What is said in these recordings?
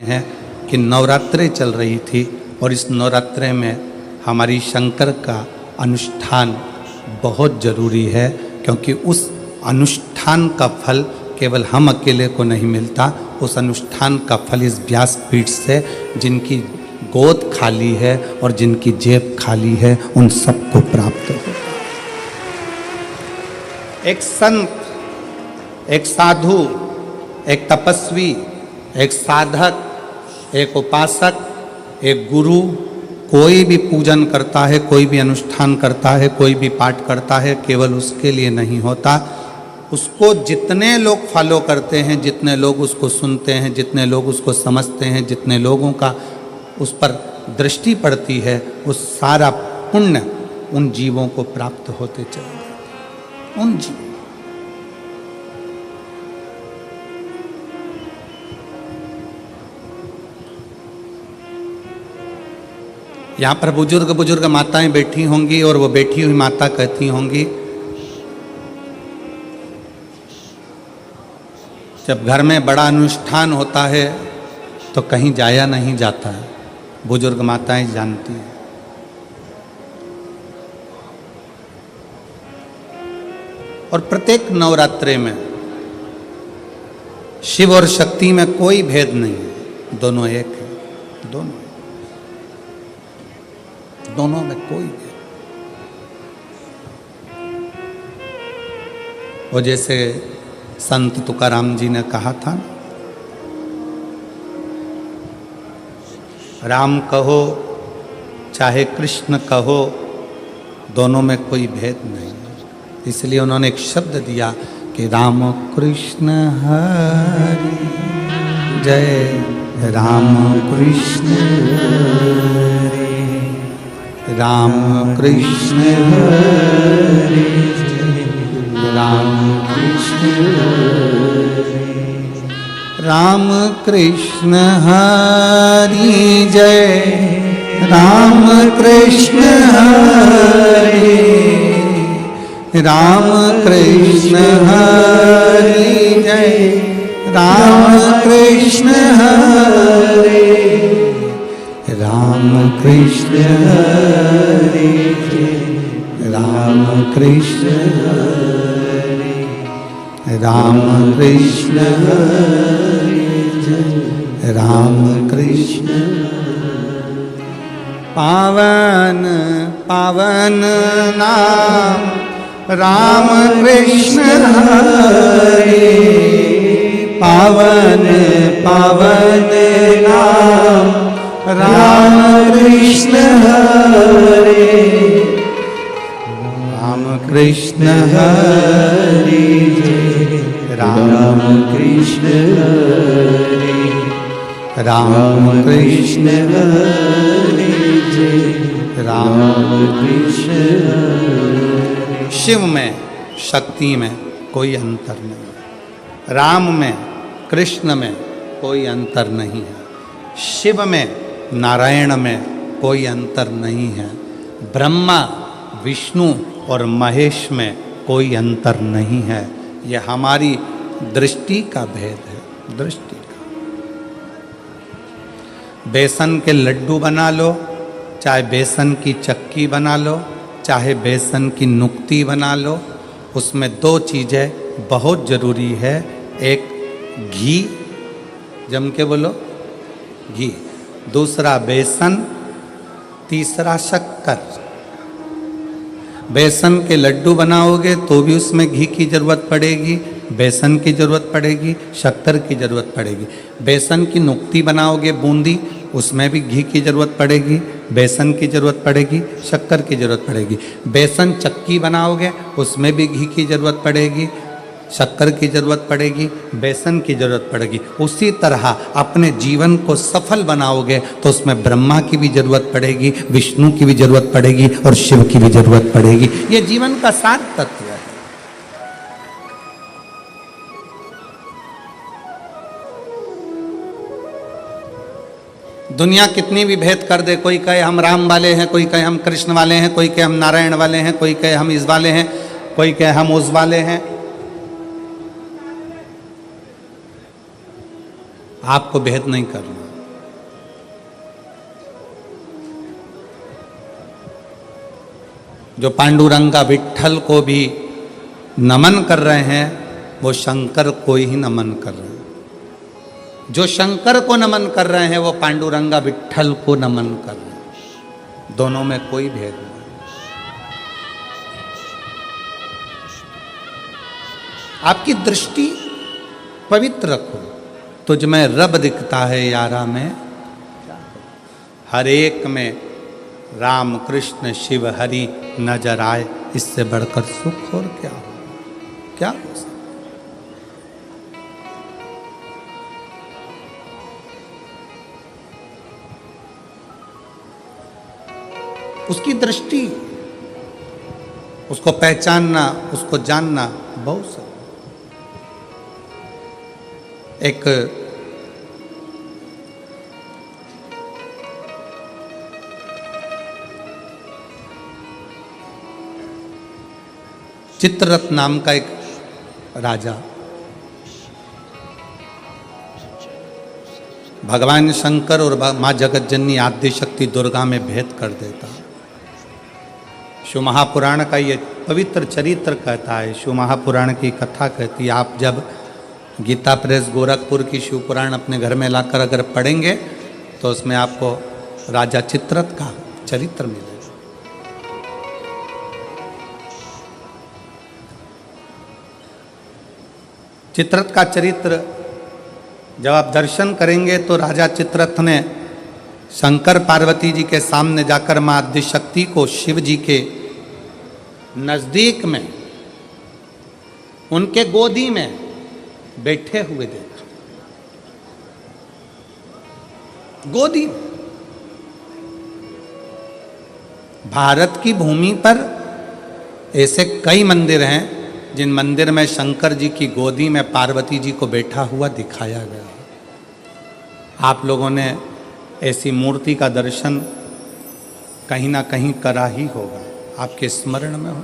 है कि नवरात्रे चल रही थी और इस नवरात्रे में हमारी शंकर का अनुष्ठान बहुत ज़रूरी है, क्योंकि उस अनुष्ठान का फल केवल हम अकेले को नहीं मिलता। उस अनुष्ठान का फल इस व्यासपीठ से जिनकी गोद खाली है और जिनकी जेब खाली है उन सबको प्राप्त होता है। एक संत, एक साधु, एक तपस्वी, एक साधक, एक उपासक, एक गुरु कोई भी पूजन करता है, कोई भी अनुष्ठान करता है, कोई भी पाठ करता है, केवल उसके लिए नहीं होता। उसको जितने लोग फॉलो करते हैं, जितने लोग उसको सुनते हैं, जितने लोग उसको समझते हैं, जितने लोगों का उस पर दृष्टि पड़ती है, वो सारा पुण्य उन जीवों को प्राप्त होते चले जाते हैं। उन जीवों यहाँ पर बुजुर्ग माताएं बैठी होंगी और वो बैठी हुई माता कहती होंगी, जब घर में बड़ा अनुष्ठान होता है तो कहीं जाया नहीं जाता है। बुजुर्ग माताएं जानती हैं। और प्रत्येक नवरात्रे में शिव और शक्ति में कोई भेद नहीं है, दोनों एक है। दोनों में कोई भेद। वो जैसे संत तुकाराम जी ने कहा था, राम कहो चाहे कृष्ण कहो, दोनों में कोई भेद नहीं। इसलिए उन्होंने एक शब्द दिया कि राम कृष्ण हरि जय, राम कृष्ण हरि, राम कृष्ण हरि जय, राम कृष्ण हरि, राम कृष्ण हरि जय, राम कृष्ण हरि, राम कृष्ण हरि जय, राम कृष्ण हरि, राम कृष्ण हरि जय, राम कृष्ण हरि, राम कृष्ण हरि जय, राम कृष्ण। पावन पावन नाम राम कृष्ण हरि, पावन पावन नाम राम कृष्ण हरि, राम कृष्ण हरि जय, राम कृष्ण हरि, राम कृष्ण हरि जय, राम कृष्ण हरि। शिव में शक्ति में कोई अंतर नहीं, राम में कृष्ण में कोई अंतर नहीं है, शिव में नारायण में कोई अंतर नहीं है, ब्रह्मा विष्णु और महेश में कोई अंतर नहीं है। यह हमारी दृष्टि का भेद है, दृष्टि का। बेसन के लड्डू बना लो, चाहे बेसन की चक्की बना लो, चाहे बेसन की नुक्ती बना लो, उसमें दो चीज़ें बहुत ज़रूरी है। एक घी, जम के बोलो घी, दूसरा बेसन, तीसरा शक्कर। बेसन के लड्डू बनाओगे तो भी उसमें घी की ज़रूरत पड़ेगी, बेसन की ज़रूरत पड़ेगी, शक्कर की ज़रूरत पड़ेगी। बेसन की नुक्ती बनाओगे बूंदी, उसमें भी घी की ज़रूरत पड़ेगी, बेसन की ज़रूरत पड़ेगी, शक्कर की ज़रूरत पड़ेगी। बेसन चक्की बनाओगे उसमें भी घी की ज़रूरत पड़ेगी, शक्कर की ज़रूरत पड़ेगी, बेसन की ज़रूरत पड़ेगी। उसी तरह अपने जीवन को सफल बनाओगे तो उसमें ब्रह्मा की भी ज़रूरत पड़ेगी, विष्णु की भी ज़रूरत पड़ेगी और शिव की भी ज़रूरत पड़ेगी। ये जीवन का सार तत्व है। दुनिया कितनी भी भेद कर दे, कोई कहे हम राम वाले हैं, कोई कहे हम कृष्ण वाले हैं, कोई कहे हम नारायण वाले हैं, कोई कहे हम इस वाले हैं, कोई कहे हम उस वाले हैं, आपको भेद नहीं करना। जो पांडुरंगा विट्ठल को भी नमन कर रहे हैं वो शंकर को ही नमन कर रहे हैं। जो शंकर को नमन कर रहे हैं वो पांडुरंगा विट्ठल को नमन कर रहे हैं। दोनों में कोई भेद नहीं। आपकी दृष्टि पवित्र रखो, तुझ में रब दिखता है यारा में, हर एक में राम कृष्ण शिव हरि नजर आए, इससे बढ़कर सुख और क्या हो, क्या हो सकता। उसकी दृष्टि, उसको पहचानना, उसको जानना बहुत सा। एक चित्ररथ नाम का एक राजा भगवान शंकर और मां जगत जननी आद्य शक्ति दुर्गा में भेद कर देता। शिव महापुराण का ये पवित्र चरित्र कहता है, शिव महापुराण की कथा कहती है, आप जब गीता प्रेस गोरखपुर की शिव पुराण अपने घर में लाकर अगर पढ़ेंगे तो उसमें आपको राजा चित्ररथ का चरित्र मिलेगा। चित्ररथ का चरित्र जब आप दर्शन करेंगे तो राजा चित्ररथ ने शंकर पार्वती जी के सामने जाकर मां आद्यशक्ति को शिव जी के नजदीक में उनके गोदी में बैठे हुए देखा। गोदी में। भारत की भूमि पर ऐसे कई मंदिर हैं जिन मंदिर में शंकर जी की गोदी में पार्वती जी को बैठा हुआ दिखाया गया है। आप लोगों ने ऐसी मूर्ति का दर्शन कहीं ना कहीं करा ही होगा, आपके स्मरण में हो।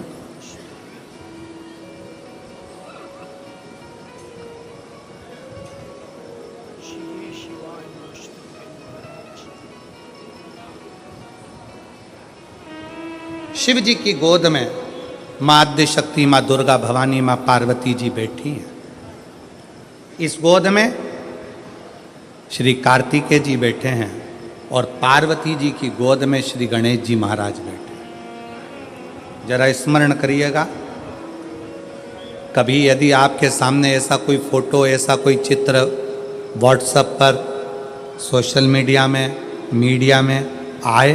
शिव जी की गोद में मां आद्य शक्ति, मां दुर्गा भवानी, मां पार्वती जी बैठी हैं। इस गोद में श्री कार्तिकेय जी बैठे हैं और पार्वती जी की गोद में श्री गणेश जी महाराज बैठे हैं। जरा स्मरण करिएगा, कभी यदि आपके सामने ऐसा कोई फोटो, ऐसा कोई चित्र व्हाट्सएप पर, सोशल मीडिया में आए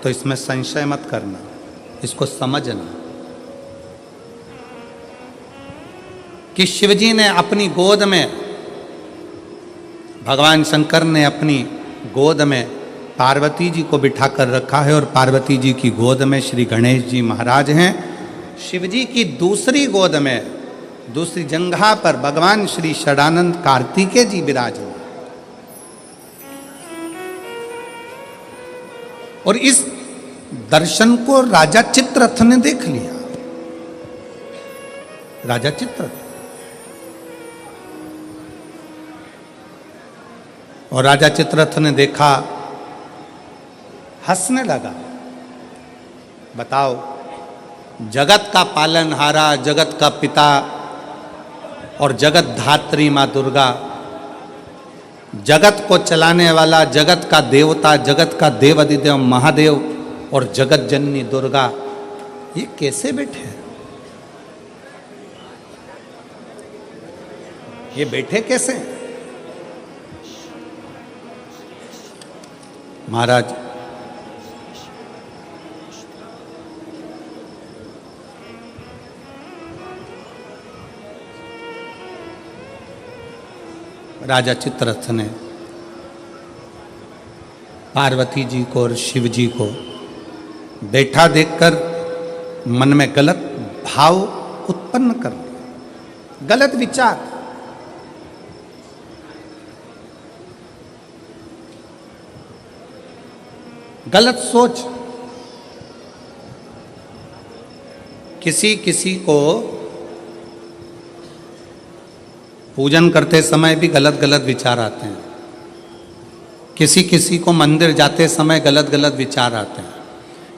तो इसमें संशय मत करना, इसको समझना कि शिवजी ने अपनी गोद में, भगवान शंकर ने अपनी गोद में पार्वती जी को बिठाकर रखा है और पार्वती जी की गोद में श्री गणेश जी महाराज हैं। शिवजी की दूसरी गोद में, दूसरी जंघा पर भगवान श्री षडानंद कार्तिकेय जी विराजमान। और इस दर्शन को राजा चित्ररथ ने देख लिया। राजा चित्ररथ, और राजा चित्ररथ ने देखा, हंसने लगा। बताओ, जगत का पालनहारा, जगत का पिता और जगत धात्री मां दुर्गा, जगत को चलाने वाला, जगत का देवता, जगत का देवाधिदेव महादेव और जगत जननी दुर्गा, ये कैसे बैठे हैं? ये बैठे कैसे? महाराज, राजा चित्ररथ ने पार्वती जी को और शिव जी को बैठा देखकर मन में गलत भाव उत्पन्न कर लिया, गलत विचार। गलत सोच। किसी किसी को पूजन करते समय भी गलत गलत विचार आते हैं, किसी किसी को मंदिर जाते समय गलत गलत विचार आते हैं,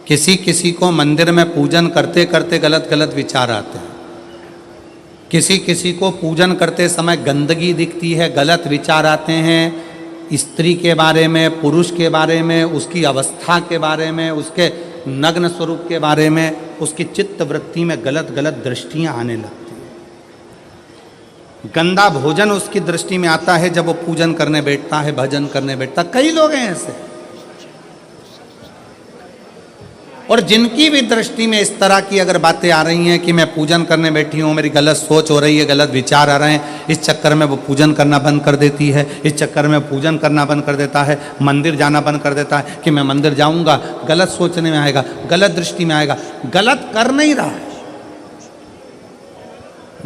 किसी किसी को मंदिर में पूजन करते करते गलत गलत विचार आते हैं, किसी किसी को पूजन करते समय गंदगी दिखती है, गलत विचार आते हैं, स्त्री के बारे में, पुरुष के बारे में, उसकी अवस्था के बारे में, उसके नग्न स्वरूप के बारे में, उसकी चित्त वृत्ति में गलत गलत दृष्टियां आने लगती हैं। गंदा भोजन उसकी दृष्टि में आता है जब वो पूजन करने बैठता है, भजन करने बैठता। कई लोग हैं ऐसे, और जिनकी भी दृष्टि में इस तरह की अगर बातें आ रही हैं कि मैं पूजन करने बैठी हूँ, मेरी गलत सोच हो रही है, गलत विचार आ रहे हैं, इस चक्कर में वो पूजन करना बंद कर देती है, इस चक्कर में पूजन करना बंद कर देता है, मंदिर जाना बंद कर देता है कि मैं मंदिर जाऊंगा, गलत सोचने में आएगा, गलत दृष्टि में आएगा, गलत कर नहीं रहा है।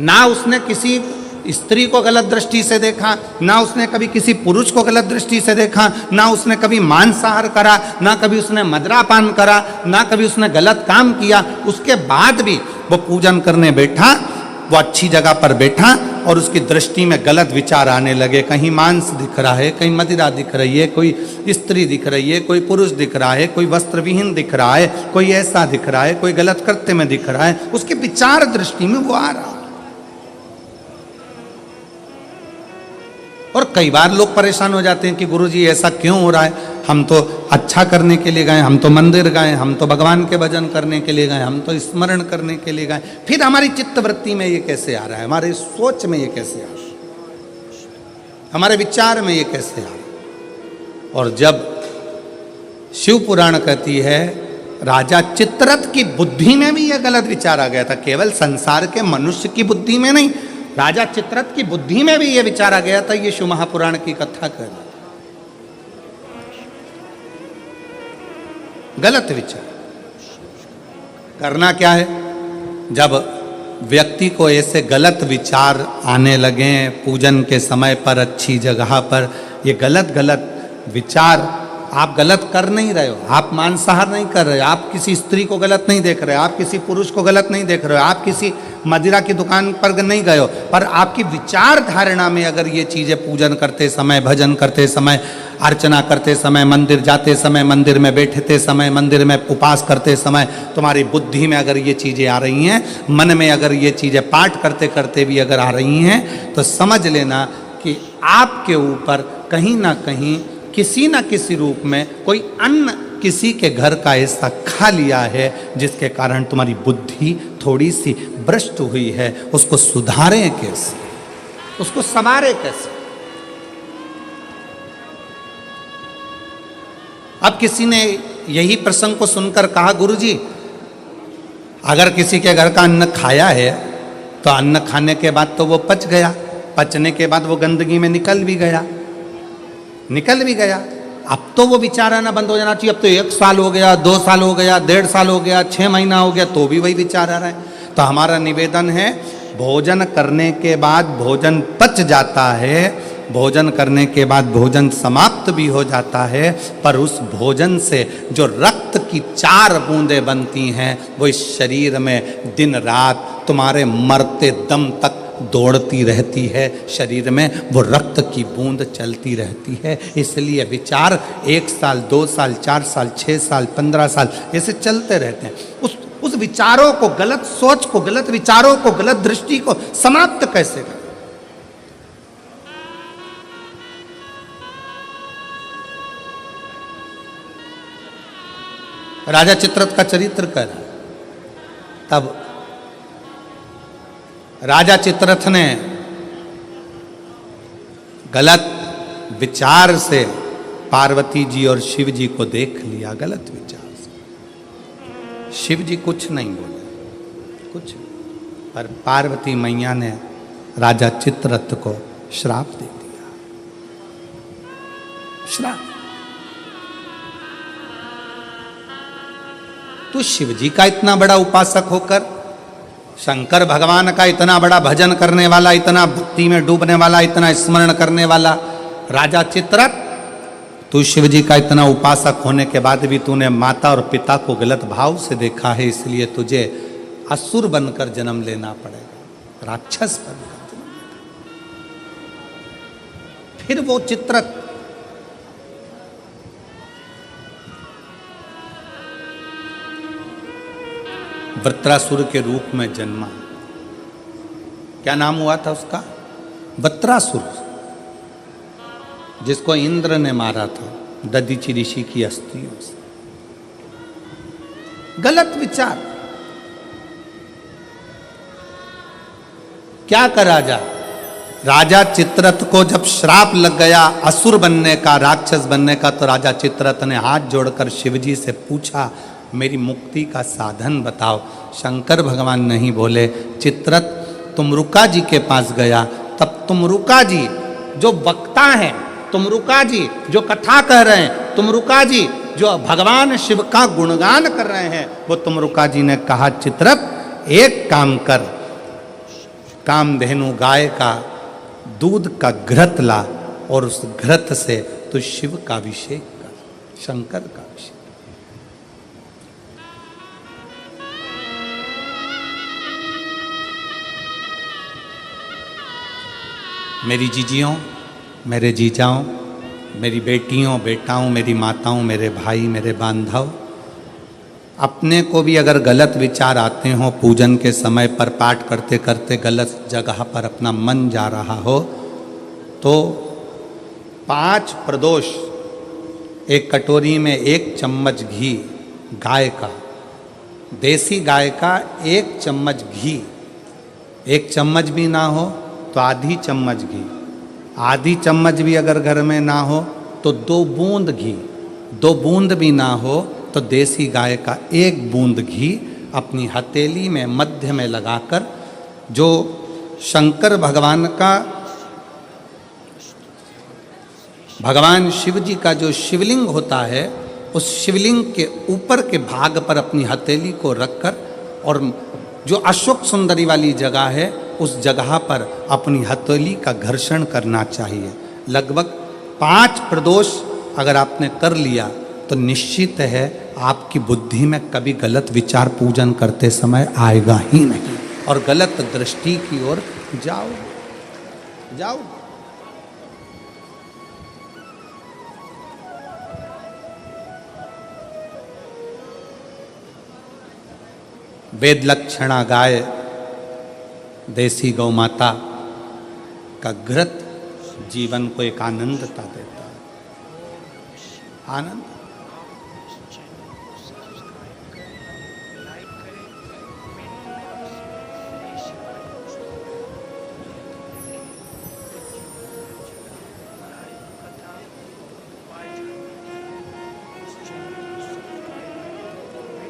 ना उसने किसी स्त्री को गलत दृष्टि से देखा, ना उसने कभी किसी पुरुष को गलत दृष्टि से देखा, ना उसने कभी मांसाहार करा, ना कभी उसने मदिरापान करा, ना कभी उसने गलत काम किया। उसके बाद भी वो पूजन करने बैठा, वो अच्छी जगह पर बैठा और उसकी दृष्टि में गलत विचार आने लगे। कहीं मांस दिख रहा है, कहीं मदिरा दिख रही है, कोई स्त्री दिख रही है, कोई पुरुष दिख रहा है, कोई वस्त्र विहीन दिख रहा है, कोई ऐसा दिख रहा है, कोई गलत कृत्य में दिख रहा है, उसके विचार दृष्टि में वो आ रहा है। और कई बार लोग परेशान हो जाते हैं कि गुरुजी ऐसा क्यों हो रहा है, हम तो अच्छा करने के लिए गए, हम तो मंदिर गए, हम तो भगवान के भजन करने के लिए गए, हम तो स्मरण करने के लिए गए, फिर हमारी चित्तवृत्ति में ये कैसे आ रहा है, हमारे सोच में ये कैसे आ रहा है, हमारे विचार में ये कैसे आ रहा है। और जब शिव पुराण कहती है राजा चित्ररथ की बुद्धि में भी यह गलत विचार आ गया था, केवल संसार के मनुष्य की बुद्धि में नहीं, राजा चित्ररथ की बुद्धि में भी यह विचार आ गया था। ये शिव महापुराण की कथा कर गलत विचार करना क्या है। जब व्यक्ति को ऐसे गलत विचार आने लगे पूजन के समय पर, अच्छी जगह पर, ये गलत गलत विचार, आप गलत कर नहीं रहे हो, आप मांसाहार नहीं कर रहे हो, आप किसी स्त्री को गलत नहीं देख रहे हो, आप किसी पुरुष को गलत नहीं देख रहे हो, आप किसी मदिरा की दुकान पर नहीं गए हो, पर आपकी विचार धारणा में अगर ये चीज़ें पूजन करते समय, भजन करते समय, अर्चना करते समय, मंदिर जाते समय, मंदिर में बैठते समय, मंदिर में उपास करते समय तुम्हारी बुद्धि में अगर ये चीज़ें आ रही हैं, मन में अगर ये चीज़ें पाठ करते करते भी अगर आ रही हैं, तो समझ लेना कि आपके ऊपर कहीं ना कहीं किसी न किसी रूप में कोई अन्न किसी के घर का ऐसा खा लिया है जिसके कारण तुम्हारी बुद्धि थोड़ी सी भ्रष्ट हुई है। उसको सुधारें कैसे, उसको संवारें कैसे। अब किसी ने यही प्रसंग को सुनकर कहा, गुरुजी अगर किसी के घर का अन्न खाया है तो अन्न खाने के बाद तो वो पच गया, पचने के बाद वो गंदगी में निकल भी गया, अब तो वो विचार आना बंद हो जाना चाहिए। अब तो 1 साल हो गया, 2 साल हो गया, 1.5 साल हो गया, 6 महीना हो गया, तो भी वही विचार आ रहा है। तो हमारा निवेदन है, भोजन करने के बाद भोजन पच जाता है, भोजन करने के बाद भोजन समाप्त भी हो जाता है, पर उस भोजन से जो रक्त की 4 बूंदें बनती हैं वो इस शरीर में दिन रात तुम्हारे मरते दम तक दौड़ती रहती है, शरीर में वो रक्त की बूंद चलती रहती है। इसलिए विचार 1 साल, 2 साल, 4 साल, 6 साल, 15 साल ऐसे चलते रहते हैं। उस विचारों को, गलत सोच को, गलत विचारों को, गलत दृष्टि को समाप्त कैसे करें। राजा चित्ररथ का चरित्र कर, तब राजा चित्ररथ ने गलत विचार से पार्वती जी और शिव जी को देख लिया, गलत विचार से। शिव जी कुछ नहीं बोले, कुछ, पर पार्वती मैया ने राजा चित्ररथ को श्राप दे दिया, श्राप। तो शिव जी का इतना बड़ा उपासक होकर, शंकर भगवान का इतना बड़ा भजन करने वाला, इतना भक्ति में डूबने वाला, इतना स्मरण करने वाला राजा चित्ररथ, तू शिव जी का इतना उपासक होने के बाद भी तूने माता और पिता को गलत भाव से देखा है, इसलिए तुझे असुर बनकर जन्म लेना पड़ेगा, राक्षस बनकर जन्म लेना। फिर वो चित्ररथ वृत्रासुर के रूप में जन्मा। क्या नाम हुआ था उसका? वृत्रासुर, जिसको इंद्र ने मारा था दधीचि ऋषि की अस्थियों से। गलत विचार। क्या करा जाए? राजा चित्ररथ को जब श्राप लग गया असुर बनने का, राक्षस बनने का, तो राजा चित्ररथ ने हाथ जोड़कर शिवजी से पूछा, मेरी मुक्ति का साधन बताओ। शंकर भगवान नहीं बोले। चित्ररथ तुमरुका जी के पास गया। तब तुमरुका जी जो वक्ता हैं, तुमरुका जी जो कथा कह रहे हैं, तुमरुका जी जो भगवान शिव का गुणगान कर रहे हैं, वो तुमरुका जी ने कहा, चित्ररथ एक काम कर, कामधेनु गाय का दूध का घृत ला और उस घृत से तू शिव का अभिषेक कर, शंकर का अभिषेक। मेरी जीजियों, मेरे जीजाओं, मेरी बेटियों, बेटाओं, मेरी माताओं, मेरे भाई, मेरे बांधव, अपने को भी अगर गलत विचार आते हो, पूजन के समय पर पाठ करते करते गलत जगह पर अपना मन जा रहा हो, तो 5 प्रदोष, एक कटोरी में 1 चम्मच घी गाय का, देसी गाय का 1 चम्मच घी, 1 चम्मच भी ना हो तो आधी चम्मच घी, आधी चम्मच भी अगर घर में ना हो तो 2 बूंद घी, 2 बूंद भी ना हो तो देसी गाय का 1 बूंद घी अपनी हथेली में मध्य में लगाकर, जो शंकर भगवान का, भगवान शिव जी का जो शिवलिंग होता है, उस शिवलिंग के ऊपर के भाग पर अपनी हथेली को रखकर, और जो अशोक सुंदरी वाली जगह है उस जगह पर अपनी हथेली का घर्षण करना चाहिए। लगभग 5 प्रदोष अगर आपने कर लिया तो निश्चित है आपकी बुद्धि में कभी गलत विचार पूजन करते समय आएगा ही नहीं, और गलत दृष्टि की ओर जाओ। वेद लक्षणा गाय, देसी गौ माता का घृत जीवन को एक आनंदता देता है। आनंद।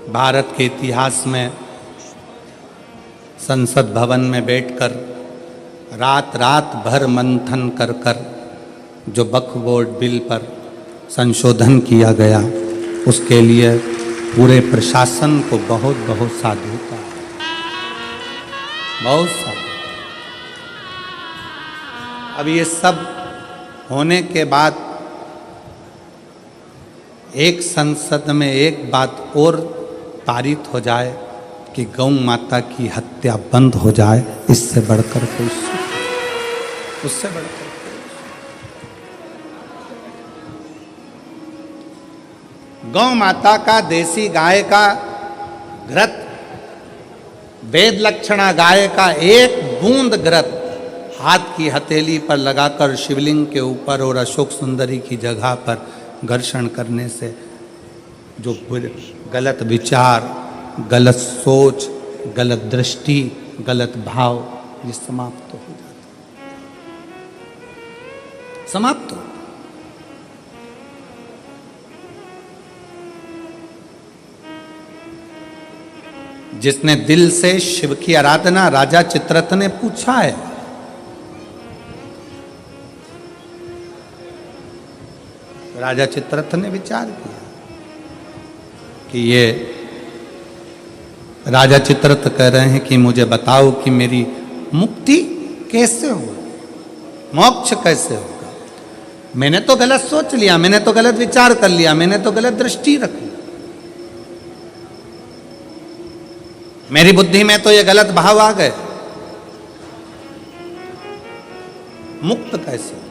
भारत के इतिहास में संसद भवन में बैठकर रात रात भर मंथन कर कर जो वक्फ बोर्ड बिल पर संशोधन किया गया, उसके लिए पूरे प्रशासन को बहुत बहुत साधुता, बहुत साधु। अब ये सब होने के बाद एक संसद में एक बात और पारित हो जाए कि गौ माता की हत्या बंद हो जाए, इससे बढ़कर कोई सुख, उससे बढ़कर गौ माता का, देसी गाय का घृत, वेद लक्षणा गाय का 1 बूंद घृत हाथ की हथेली पर लगाकर शिवलिंग के ऊपर और अशोक सुंदरी की जगह पर घर्षण करने से जो गलत विचार, गलत सोच, गलत दृष्टि, गलत भाव, ये समाप्त हो जाता, समाप्त हो। जिसने दिल से शिव की आराधना, राजा चित्ररथ ने पूछा है, राजा चित्ररथ ने विचार किया कि ये राजा चित्ररथ कह रहे हैं कि मुझे बताओ कि मेरी मुक्ति कैसे हो, मोक्ष कैसे होगा। मैंने तो गलत सोच लिया, मैंने तो गलत विचार कर लिया, मैंने तो गलत दृष्टि रख ली, मेरी बुद्धि में तो ये गलत भाव आ गए, मुक्त कैसे।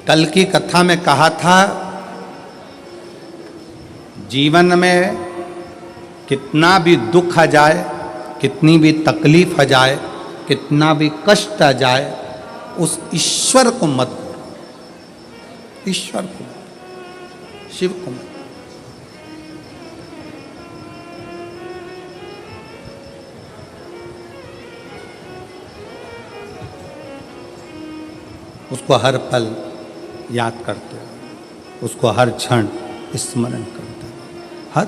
कल की कथा में कहा था, जीवन में कितना भी दुख आ जाए, कितनी भी तकलीफ आ जाए, कितना भी कष्ट आ जाए, उस ईश्वर को मत भूलो, ईश्वर को, शिव को मत। उसको हर पल याद करते हो, उसको हर क्षण स्मरण करते हो, हर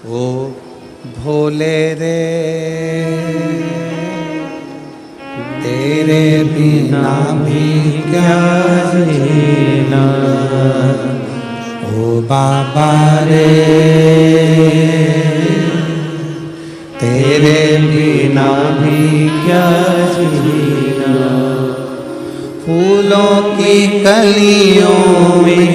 ओ भोले रे तेरे बिना भी क्या जीना, ओ बाबा रे तेरे बिना भी क्या जीना, फूलों की कलियों में,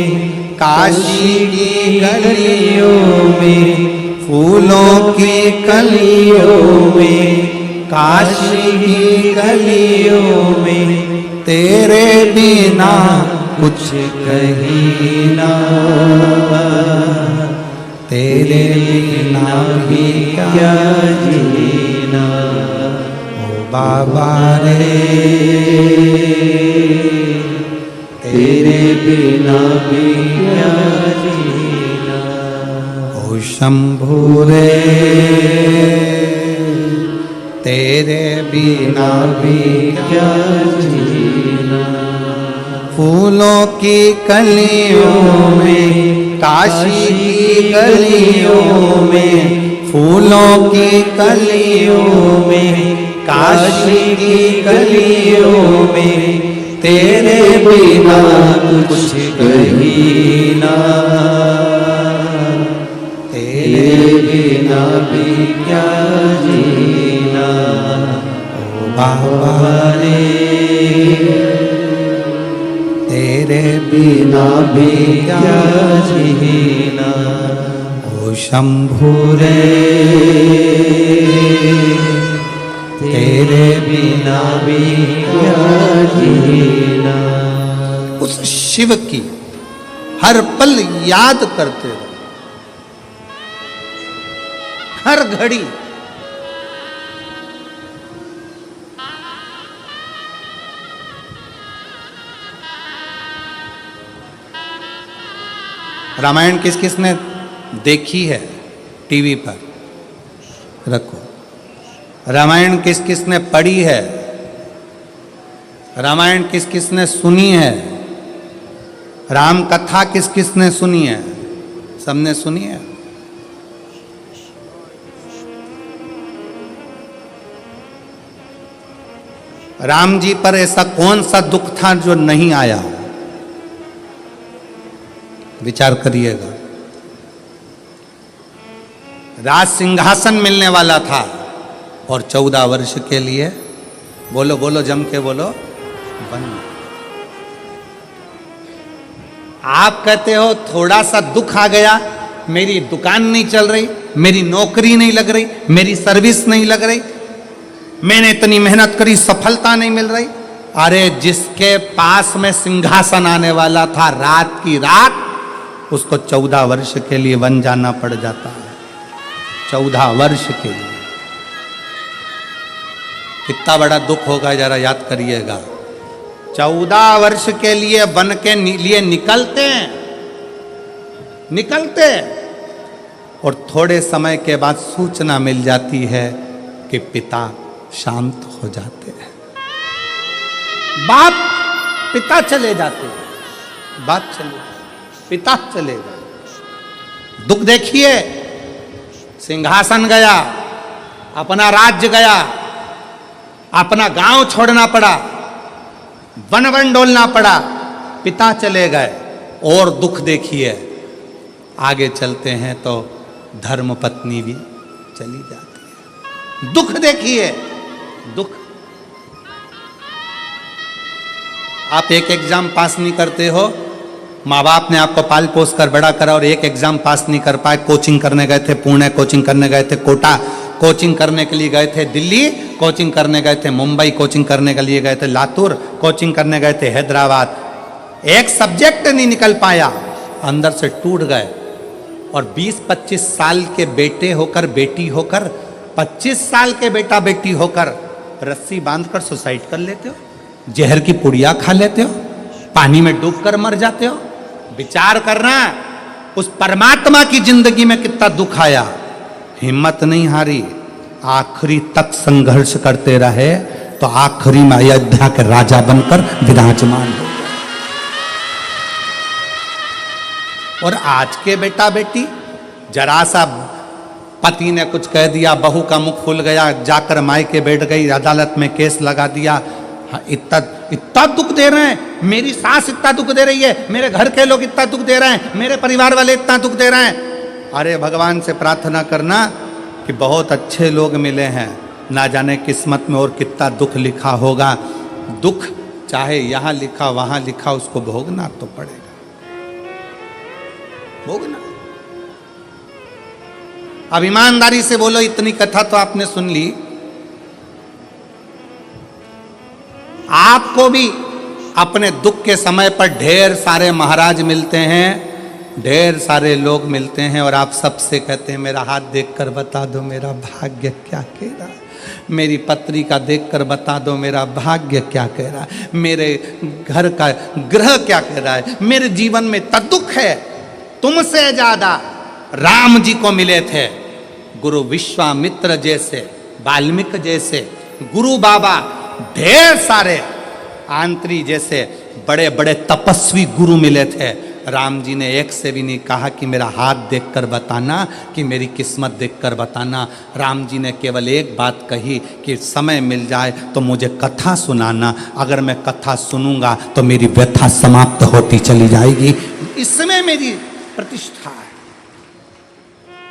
काशी की गलियों में, फूलों की कलियों में, काशी की गलियों में, तेरे बिना कुछ कहीं ना, तेरे बिना भी क्या जीना, ओ बाबा रे तेरे बिना भी क्या जीना, ओ शंभू रे तेरे बिना भी क्या जीना, फूलों की कलियों में, काशी की गलियों में, फूलों की कलियों में, काशी की गलियों में, तेरे बिना कुछ कहीं ना, तेरे बिना भी क्या जीना, ओ बाबा रे तेरे बिना भी क्या जीना, ओ शंभू रे तेरे बिना भी क्या जीना। उस शिव की हर पल याद करते रहो, हर घड़ी। रामायण किस किस ने देखी है टीवी पर? रखो। रामायण किस किस ने पढ़ी है? रामायण किस किस ने सुनी है? राम कथा किस किस ने सुनी है? सबने सुनी है। राम जी पर ऐसा कौन सा दुख था जो नहीं आया? विचार करिएगा। राज सिंहासन मिलने वाला था और 14 वर्ष के लिए, बोलो बोलो जम के बोलो, बन। आप कहते हो थोड़ा सा दुख आ गया, मेरी दुकान नहीं चल रही, मेरी नौकरी नहीं लग रही, मेरी सर्विस नहीं लग रही, मैंने इतनी मेहनत करी, सफलता नहीं मिल रही। अरे जिसके पास में सिंहासन आने वाला था, रात की रात उसको 14 वर्ष के लिए वन जाना पड़ जाता है। 14 वर्ष के लिए कितना बड़ा दुख होगा, जरा याद करिएगा। 14 वर्ष के लिए वन के लिए निकलते और थोड़े समय के बाद सूचना मिल जाती है कि पिता शांत हो जाते हैं, बाप पिता चले जाते हैं, बाप चले, पिता चले गए। दुख देखिए, सिंहासन गया, अपना राज्य गया, अपना गांव छोड़ना पड़ा, वन वन डोलना पड़ा, पिता चले गए। और दुख देखिए, आगे चलते हैं तो धर्म पत्नी भी चली जाती है। दुख देखिए, दुख। आप एक एग्जाम पास नहीं करते हो, माँ बाप ने आपको पाल पोस कर बड़ा करा और एक एग्जाम पास नहीं कर पाए, कोचिंग करने गए थे पुणे, कोचिंग करने गए थे कोटा, कोचिंग करने के लिए गए थे दिल्ली, कोचिंग करने गए थे मुंबई, कोचिंग करने के लिए गए थे लातूर, कोचिंग करने गए थे हैदराबाद। एक सब्जेक्ट नहीं निकल पाया, अंदर से टूट गए। और 20-25 साल के बेटे होकर, बेटी होकर, 25 साल के बेटा बेटी होकर रस्सी बांधकर सुसाइड कर लेते हो, जहर की पुड़िया खा लेते हो, पानी में डूबकर मर जाते हो। विचार करना, उस परमात्मा की जिंदगी में कितना दुख आया, हिम्मत नहीं हारी, आखिरी तक संघर्ष करते रहे, तो आखिरी में अयोध्या के राजा बनकर विराजमान हो गए। और आज के बेटा बेटी, जरा सा पति ने कुछ कह दिया, बहू का मुख खुल गया, जाकर मायके बैठ गई, अदालत में केस लगा दिया, इतना दुख दे रहे हैं, मेरी सास इतना दुख दे रही है, मेरे घर के लोग इतना दुख दे रहे हैं, मेरे परिवार वाले इतना दुख दे रहे हैं। अरे भगवान से प्रार्थना करना कि बहुत अच्छे लोग मिले हैं, ना जाने किस्मत में और कितना दुख लिखा होगा। दुख चाहे यहाँ लिखा वहाँ लिखा, उसको भोगना तो पड़ेगा, भोगना। अब ईमानदारी से बोलो, इतनी कथा तो आपने सुन ली, आपको भी अपने दुख के समय पर ढेर सारे महाराज मिलते हैं, ढेर सारे लोग मिलते हैं, और आप सबसे कहते हैं मेरा हाथ देखकर बता दो मेरा भाग्य क्या कह रहा है, मेरी पत्री का देखकर बता दो मेरा भाग्य क्या कह रहा है, मेरे घर का ग्रह क्या कह रहा है, मेरे जीवन में इतना दुख है। तुमसे ज्यादा राम जी को मिले थे गुरु विश्वामित्र जैसे, वाल्मीकि जैसे, गुरु बाबा, ढेर सारे आंत्री जैसे बड़े बड़े तपस्वी गुरु मिले थे। राम जी ने एक से भी नहीं कहा कि मेरा हाथ देखकर बताना, कि मेरी किस्मत देखकर बताना। राम जी ने केवल एक बात कही कि समय मिल जाए तो मुझे कथा सुनाना, अगर मैं कथा सुनूंगा तो मेरी व्यथा समाप्त होती चली जाएगी, इसमें मेरी प्रतिष्ठा है।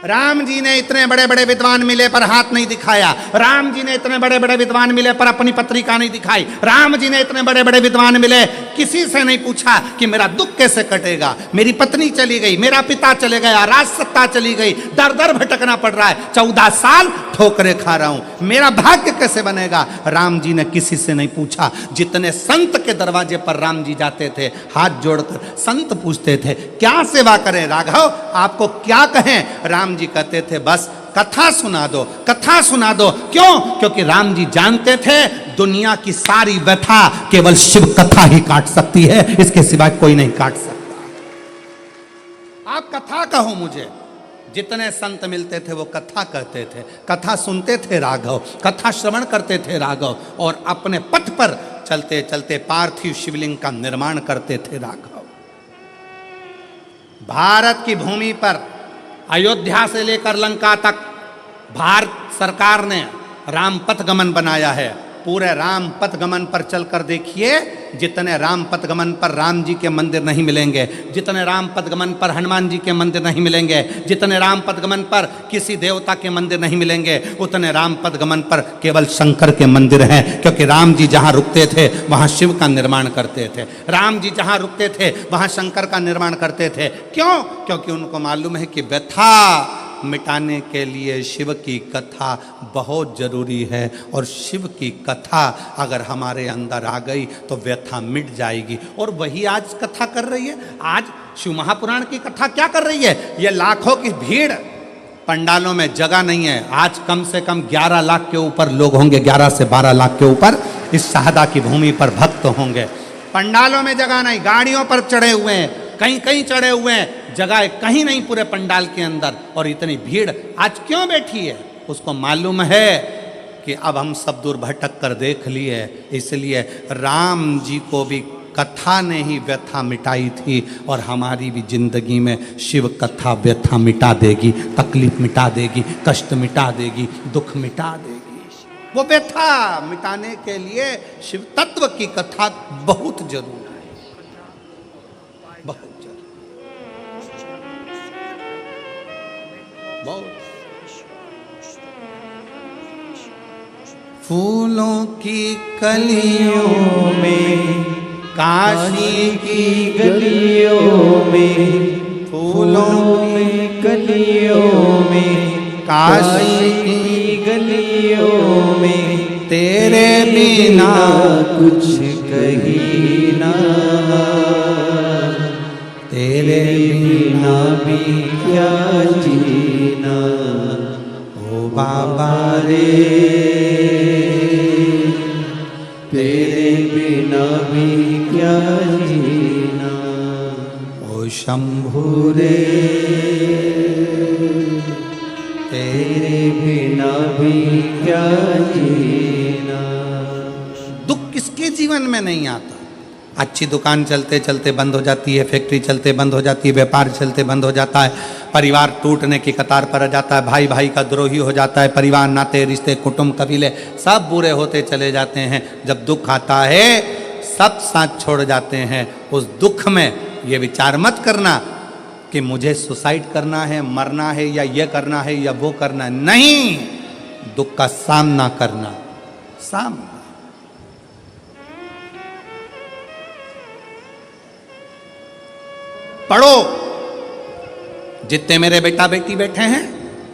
राम जी ने इतने बड़े बड़े विद्वान मिले पर हाथ नहीं दिखाया, राम जी ने इतने बड़े बड़े विद्वान मिले पर अपनी पत्रिका नहीं दिखाई, राम जी ने इतने बड़े बड़े विद्वान मिले, किसी से नहीं पूछा कि मेरा दुख कैसे कटेगा, मेरी पत्नी चली गई, मेरा पिता चले गया, राज सत्ता चली गई, दर दर भटकना पड़ रहा है, 14 साल ठोकरे खा रहा हूं, मेरा भाग्य कैसे बनेगा। राम जी ने किसी से नहीं पूछा। जितने संत के दरवाजे पर राम जी जाते थे, हाथ जोड़कर संत पूछते थे क्या सेवा करें राघव, आपको क्या कहें। राम जी कहते थे बस कथा सुना दो, कथा सुना दो। क्यों? क्योंकि राम जी जानते थे दुनिया की सारी व्यथा केवल शिव कथा ही काट सकती है, इसके सिवाय कोई नहीं काट सकता। आप कथा कहो मुझे। जितने संत मिलते थे वो कथा कहते थे, कथा सुनते थे राघव, कथा श्रवण करते थे राघव, और अपने पथ पर चलते चलते पार्थिव शिवलिंग का निर्माण करते थे राघव। भारत की भूमि पर अयोध्या से लेकर लंका तक भारत सरकार ने राम पथ गमन बनाया है। पूरे राम पथ गमन पर चलकर देखिए, जितने राम पथ गमन पर राम जी के मंदिर नहीं मिलेंगे, जितने राम पथ गमन पर हनुमान जी के मंदिर नहीं मिलेंगे, जितने राम पथ गमन पर किसी देवता के मंदिर नहीं मिलेंगे, उतने राम पथ गमन पर केवल शंकर के मंदिर हैं। क्योंकि राम जी जहाँ रुकते थे वहाँ शिव का निर्माण करते थे, राम जी जहाँ रुकते थे वहाँ शंकर का निर्माण करते थे। क्यों? क्योंकि उनको मालूम है कि व्यथा मिटाने के लिए शिव की कथा बहुत जरूरी है, और शिव की कथा अगर हमारे अंदर आ गई तो व्यथा मिट जाएगी। और वही आज कथा कर रही है। आज शिव महापुराण की कथा क्या कर रही है? ये लाखों की भीड़, पंडालों में जगह नहीं है। आज कम से कम 11 लाख के ऊपर लोग होंगे, 11 से 12 लाख के ऊपर इस शाहदा की भूमि पर भक्त होंगे। पंडालों में जगह नहीं, गाड़ियों पर चढ़े हुए हैं, कहीं कहीं चढ़े हुए हैं, जगह कहीं नहीं पूरे पंडाल के अंदर। और इतनी भीड़ आज क्यों बैठी है? उसको मालूम है कि अब हम सब दूर भटक कर देख लिए, इसलिए राम जी को भी कथा ने ही व्यथा मिटाई थी, और हमारी भी जिंदगी में शिव कथा व्यथा मिटा देगी, तकलीफ मिटा देगी, कष्ट मिटा देगी, दुख मिटा देगी। वो व्यथा मिटाने के लिए शिव तत्व की कथा बहुत जरूरी है, बहुत बहुत। फूलों की कलियों में, काशी की गलियों में, फूलों की कलियों में, काशी की गलियों में, तेरे बिना कुछ कहीं ना, तेरे बिना भी क्या जीना, ओ बाबा रे तेरे बिना भी क्या जीना, ओ शंभु रे तेरे तेरे बिना भी क्या जीना। दुख किसके जीवन में नहीं आता। अच्छी दुकान चलते चलते बंद हो जाती है, फैक्ट्री चलते बंद हो जाती है, व्यापार चलते बंद हो जाता है, परिवार टूटने की कतार पर आ जाता है, भाई भाई का द्रोही हो जाता है, परिवार नाते रिश्ते कुटुंब कबीले सब बुरे होते चले जाते हैं। जब दुख आता है सब साथ छोड़ जाते हैं। उस दुख में ये विचार मत करना कि मुझे सुसाइड करना है, मरना है, या ये करना है या वो करना है। नहीं, दुख का सामना करना। सामना पढ़ो। जितने मेरे बेटा बेटी बैठे हैं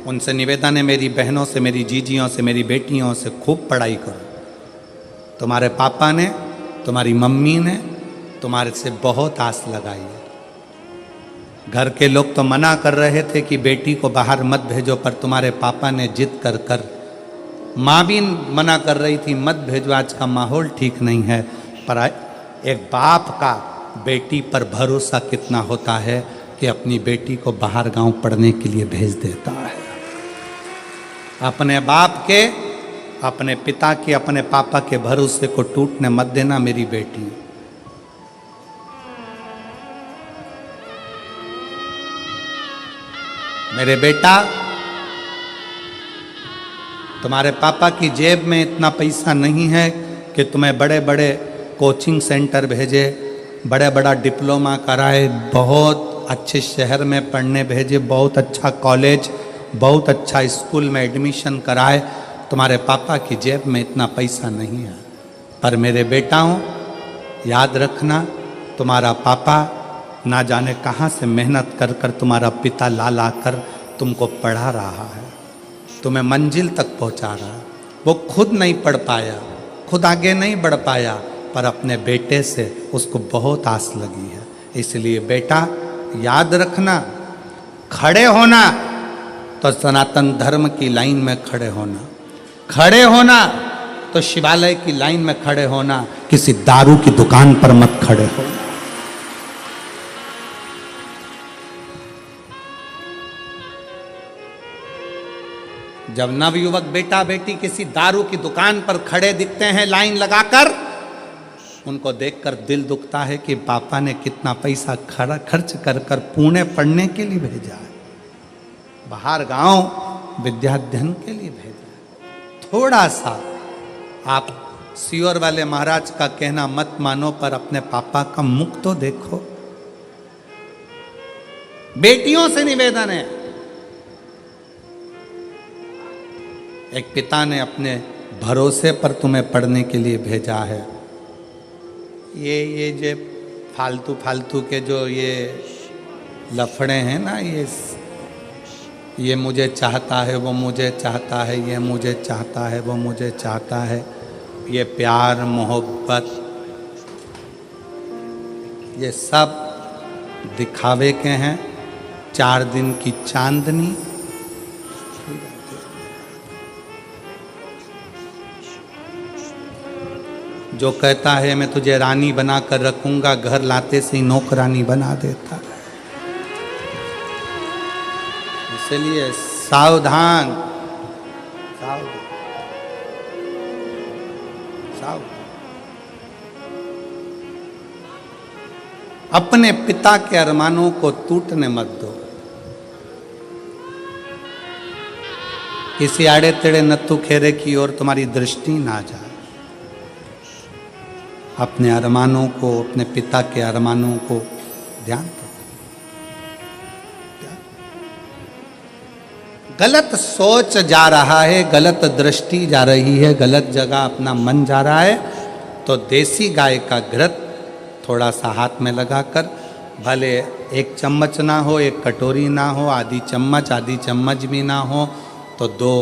उनसे निवेदन है, मेरी बहनों से, मेरी जीजियों से, मेरी बेटियों से खूब पढ़ाई करो। तुम्हारे पापा ने, तुम्हारी मम्मी ने तुम्हारे से बहुत आस लगाई है। घर के लोग तो मना कर रहे थे कि बेटी को बाहर मत भेजो, पर तुम्हारे पापा ने जिद कर कर, माँ भी मना कर रही थी मत भेजो, आज का माहौल ठीक नहीं है। पर एक बाप का बेटी पर भरोसा कितना होता है कि अपनी बेटी को बाहर गांव पढ़ने के लिए भेज देता है। अपने बाप के, अपने पिता के, अपने पापा के भरोसे को टूटने मत देना मेरी बेटी। मेरे बेटा, तुम्हारे पापा की जेब में इतना पैसा नहीं है कि तुम्हें बड़े बड़े कोचिंग सेंटर भेजे, बड़े बड़ा डिप्लोमा कराए, बहुत अच्छे शहर में पढ़ने भेजे, बहुत अच्छा कॉलेज, बहुत अच्छा स्कूल में एडमिशन कराए। तुम्हारे पापा की जेब में इतना पैसा नहीं है। पर मेरे बेटाओं, याद रखना, तुम्हारा पापा ना जाने कहाँ से मेहनत कर कर तुम्हारा पिता ला ला कर तुमको पढ़ा रहा है, तुम्हें मंजिल तक पहुँचा रहा है। वो खुद नहीं पढ़ पाया, खुद आगे नहीं बढ़ पाया, पर अपने बेटे से उसको बहुत आस लगी है। इसलिए बेटा याद रखना, खड़े होना तो सनातन धर्म की लाइन में खड़े होना, खड़े होना तो शिवालय की लाइन में खड़े होना, किसी दारू की दुकान पर मत खड़े होना। जब नवयुवक बेटा बेटी किसी दारू की दुकान पर खड़े दिखते हैं लाइन लगाकर, उनको देखकर दिल दुखता है कि पापा ने कितना पैसा खर्च कर कर पुणे पढ़ने के लिए भेजा है, बाहर गांव विद्याध्ययन के लिए भेजा है। थोड़ा सा आप सियोर वाले महाराज का कहना मत मानो, पर अपने पापा का मुख तो देखो। बेटियों से निवेदन है, एक पिता ने अपने भरोसे पर तुम्हें पढ़ने के लिए भेजा है। ये जो फालतू फालतू के जो ये लफड़े हैं ना, ये मुझे चाहता है, वो मुझे चाहता है, ये मुझे चाहता है, वो मुझे चाहता है, ये प्यार मोहब्बत, ये सब दिखावे के हैं। 4 दिन की चांदनी, जो कहता है मैं तुझे रानी बना कर रखूंगा, घर लाते से ही नौकरानी बना देता है। इसलिए सावधान, सावधान, सावधान। अपने पिता के अरमानों को टूटने मत दो। किसी आड़े तेड़े नत्थु खेरे की ओर तुम्हारी दृष्टि ना जाए। अपने अरमानों को, अपने पिता के अरमानों को ध्यान रखो। गलत सोच जा रहा है, गलत दृष्टि जा रही है, गलत जगह अपना मन जा रहा है, तो देसी गाय का घृत थोड़ा सा हाथ में लगाकर, भले 1 चम्मच ना हो, 1 कटोरी ना हो, आधी चम्मच भी ना हो तो 2,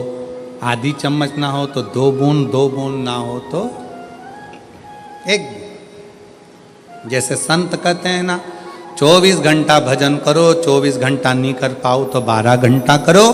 आधी चम्मच ना हो तो 2 बूंद, 2 बूंद ना हो तो 1। जैसे संत कहते हैं ना, 24 घंटा भजन करो, 24 घंटा नहीं कर पाओ तो 12 घंटा करो,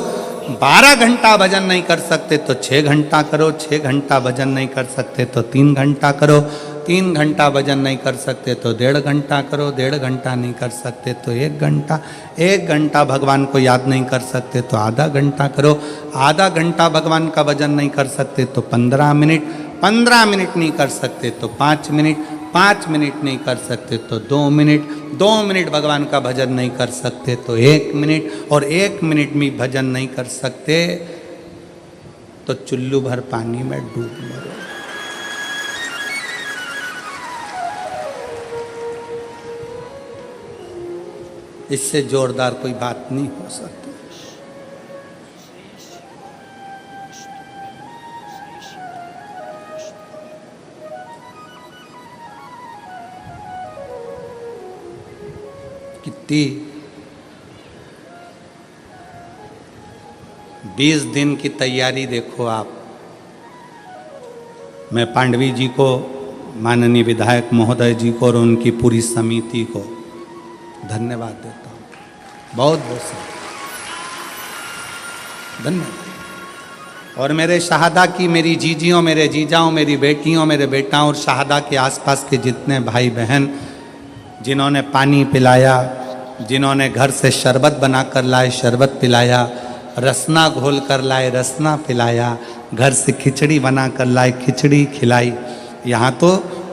12 घंटा भजन नहीं कर सकते तो 6 घंटा करो, 6 घंटा भजन नहीं कर सकते तो 3 घंटा करो, 3 घंटा भजन नहीं कर सकते तो 1.5 घंटा करो, 1.5 घंटा नहीं कर सकते तो 1 घंटा, 1 घंटा भगवान को याद नहीं कर सकते तो आधा घंटा करो, आधा घंटा भगवान का भजन नहीं कर सकते तो 15 मिनट, 15 मिनट नहीं कर सकते तो 5 मिनट, 5 मिनट नहीं कर सकते तो 2 मिनट, 2 मिनट भगवान का भजन नहीं कर सकते तो 1 मिनट, और 1 मिनट में भजन नहीं कर सकते तो चुल्लू भर पानी में डूब मरो। इससे जोरदार कोई बात नहीं हो सकती। कितनी 20 दिन की तैयारी देखो आप। मैं पांडवी जी को, माननीय विधायक महोदय जी को और उनकी पूरी समिति को धन्यवाद देता हूँ, बहुत बहुत धन्यवाद। और मेरे शहादा की मेरी जीजियों, मेरे जीजाओं, मेरी बेटियों, मेरे बेटाओं और शहादा के आसपास के जितने भाई बहन जिन्होंने पानी पिलाया, जिन्होंने घर से शरबत बना कर लाए शरबत पिलाया, रसना घोल कर लाए रसना पिलाया, घर से खिचड़ी बना कर लाए खिचड़ी खिलाई। यहाँ तो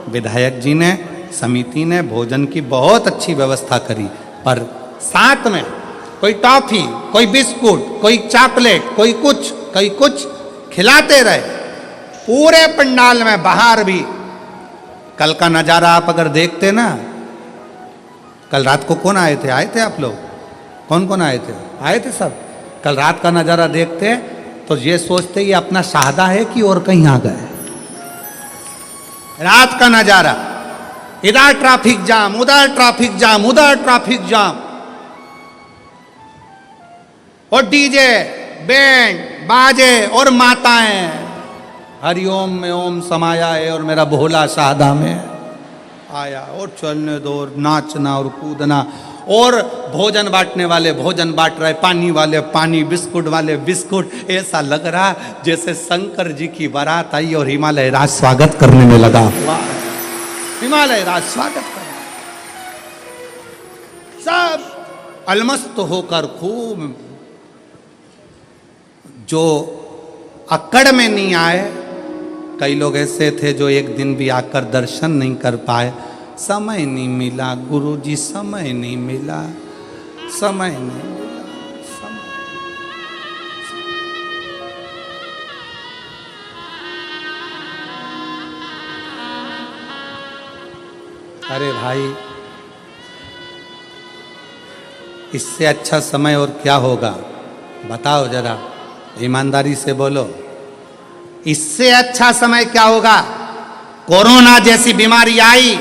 विधायक जी ने, समिति ने भोजन की बहुत अच्छी व्यवस्था करी, पर साथ में कोई टॉफी, कोई बिस्कुट, कोई चॉकलेट, कोई कुछ खिलाते रहे पूरे पंडाल में। बाहर भी कल का नज़ारा आप अगर देखते ना, कल रात को कौन आए थे? आए थे आप लोग? कौन कौन आए थे? आए थे सब। कल रात का नज़ारा देखते तो ये सोचते ये अपना शहादा है कि और कहीं आ गए। रात का नज़ारा, इधर ट्रैफिक जाम, उधर ट्रैफिक जाम, उधर ट्रैफिक जाम, और डीजे, बैंड बाजे और माताएं हरिओम में ओम समाया है और मेरा भोला शहादा में आया, और चलने दो, और नाचना और कूदना, और भोजन बांटने वाले भोजन बांट रहे, पानी वाले पानी, बिस्कुट वाले बिस्कुट। ऐसा लग रहा जैसे शंकर जी की बारात आई और हिमालय राज स्वागत करने में लगा हुआ। हिमालय राज स्वागत करने, सब अलमस्त होकर खूब। जो अकड़ में नहीं आए, कई लोग ऐसे थे जो एक दिन भी आकर दर्शन नहीं कर पाए। समय नहीं मिला गुरुजी, समय नहीं मिला, समय नहीं मिला, समय। अरे भाई, इससे अच्छा समय और क्या होगा? बताओ जरा, ईमानदारी से बोलो, इससे अच्छा समय क्या होगा? कोरोना जैसी बीमारी आई,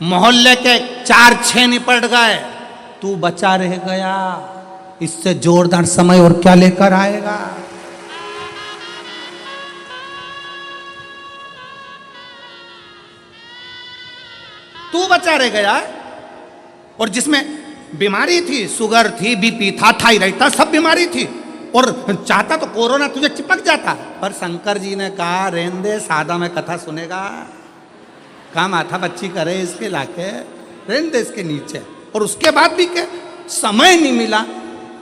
मोहल्ले के 4-6 निपट गए, तू बचा रह गया। इससे जोरदार समय और क्या लेकर आएगा? तू बचा रह गया। और जिसमें बीमारी थी, शुगर थी, बीपी था, थायराइड था, सब बीमारी थी, और चाहता तो कोरोना तुझे चिपक जाता। पर शंकर जी ने कहा रहने दे, सादा में कथा सुनेगा, काम माथा बच्ची करे इसके लाके, रहने दे इसके नीचे। और उसके बाद भी क्या समय नहीं मिला,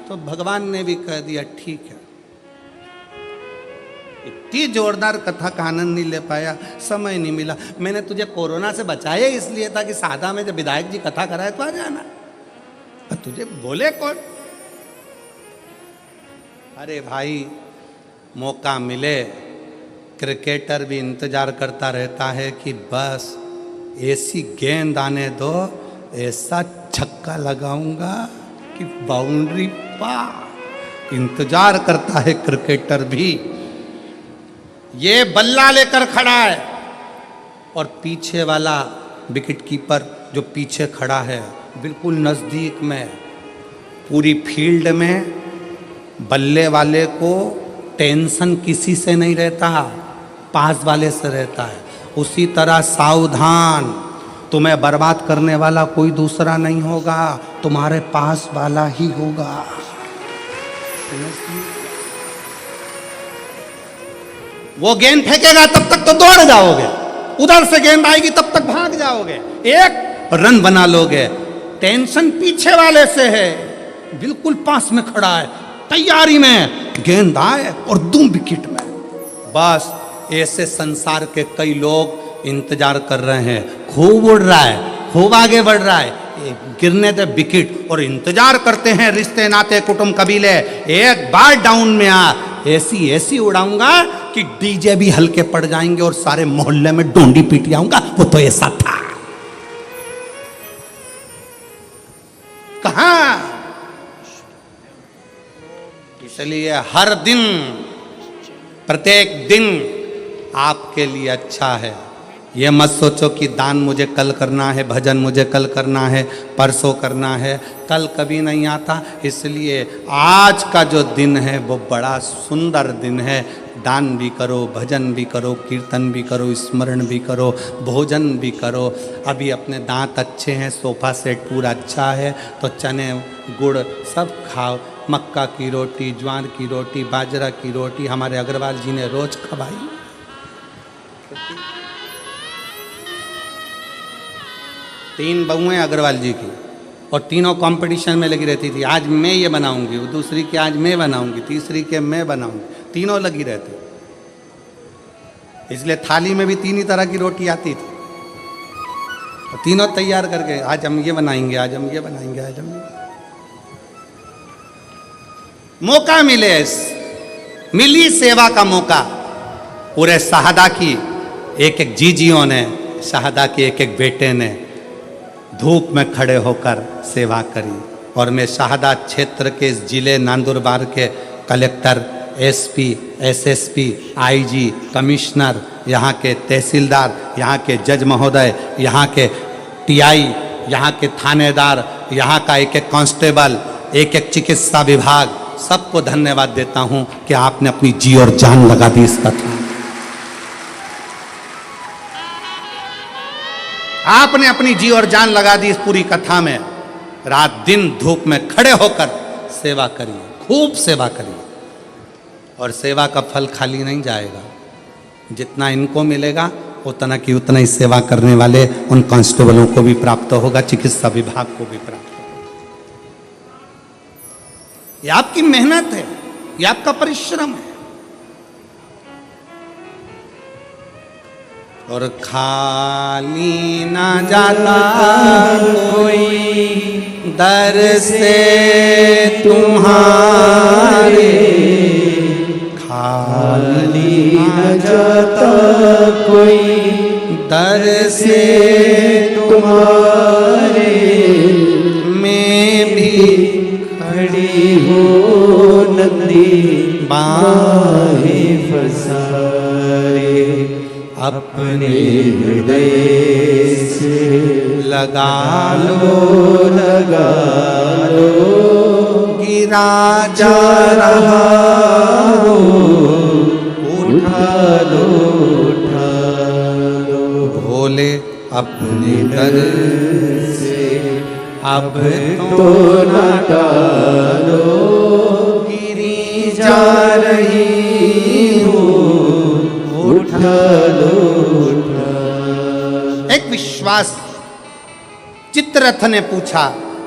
तो भगवान ने भी कह दिया ठीक है। इतनी जोरदार कथा का आनंद नहीं ले पाया, समय नहीं मिला। मैंने तुझे कोरोना से बचाया इसलिए था कि सादा में जब विधायक जी कथा कराए तो आ जाना, तुझे बोले कौन? अरे भाई, मौका मिले, क्रिकेटर भी इंतजार करता रहता है कि बस ऐसी गेंद आने दो, ऐसा छक्का लगाऊंगा कि बाउंड्री पार। इंतजार करता है क्रिकेटर भी। ये बल्ला लेकर खड़ा है और पीछे वाला विकेट कीपर जो पीछे खड़ा है बिल्कुल नज़दीक में, पूरी फील्ड में बल्ले वाले को टेंशन किसी से नहीं रहता, पास वाले से रहता है। उसी तरह सावधान, तुम्हें बर्बाद करने वाला कोई दूसरा नहीं होगा, तुम्हारे पास वाला ही होगा। वो गेंद फेंकेगा तब तक तो दौड़ जाओगे, उधर से गेंद आएगी तब तक भाग जाओगे, एक रन बना लोगे। टेंशन पीछे वाले से है, बिल्कुल पास में खड़ा है, तैयारी में, गेंद आए और दूं विकेट में। बस ऐसे संसार के कई लोग इंतजार कर रहे हैं, खूब उड़ रहा है, खूब आगे बढ़ रहा है, गिरने दे विकेट, और इंतजार करते हैं रिश्ते नाते कुटुंब कबीले, एक बार डाउन में आ, ऐसी ऐसी उड़ाऊंगा कि डीजे भी हल्के पड़ जाएंगे और सारे मोहल्ले में डोंडी पीट जाऊंगा। वो तो ऐसा था। कहां? इसलिए हर दिन, प्रत्येक दिन आपके लिए अच्छा है। ये मत सोचो कि दान मुझे कल करना है, भजन मुझे कल करना है, परसों करना है, कल कभी नहीं आता। इसलिए आज का जो दिन है वो बड़ा सुंदर दिन है। दान भी करो, भजन भी करो, कीर्तन भी करो, स्मरण भी करो, भोजन भी करो। अभी अपने दांत अच्छे हैं, सोफा सेट पूरा अच्छा है, तो चने गुड़ सब खाओ। मक्का की रोटी, ज्वार की रोटी, बाजरा की रोटी हमारे अग्रवाल जी ने रोज खवाई। तीन बहुएं अग्रवाल जी की, और तीनों कंपटीशन में लगी रहती थी। आज मैं ये बनाऊंगी, वो दूसरी की आज मैं बनाऊंगी, तीसरी के मैं बनाऊंगी, तीनों लगी रहती। इसलिए थाली में भी तीन ही तरह की रोटी आती थी, और तीनों तैयार करके आज हम ये बनाएंगे, आज हम ये बनाएंगे, आज हम ये। मौका मिली सेवा का मौका। पूरे शाहदा की एक एक जीजियों ने, शाहदा के एक एक बेटे ने धूप में खड़े होकर सेवा करी। और मैं शाहदा क्षेत्र के इस जिले नंदुरबार के collector, SP, SSP, IG, commissioner, यहाँ के तहसीलदार, यहाँ के जज महोदय, यहाँ के टीआई, यहाँ के थानेदार, यहाँ का एक एक कांस्टेबल, एक एक चिकित्सा विभाग, सबको धन्यवाद देता हूँ कि आपने अपनी जी और जान लगा दी इस कथा। आपने अपनी जी और जान लगा दी इस पूरी कथा में। रात दिन धूप में खड़े होकर सेवा करिए, खूब सेवा करिए, और सेवा का फल खाली नहीं जाएगा। जितना इनको मिलेगा उतना की उतना ही सेवा करने वाले उन कांस्टेबलों को भी प्राप्त होगा, चिकित्सा विभाग को भी प्राप्त होगा। ये आपकी मेहनत है, ये आपका परिश्रम है। और खाली ना जाता कोई दर से तुम्हारे, खाली न जाता कोई दर से तुम्हारे, मैं भी खड़ी हो नंदी बाहें फसारे, अपने हृदय से लगा लगा लो, गिरा जा रहा हो, उठा लो, उठा लो, भोले अपने दर से अब तो न टालो, गिरी जा रही हो, उठा लो, उठा। एक विश्वास चित्ररथ ने पूछा।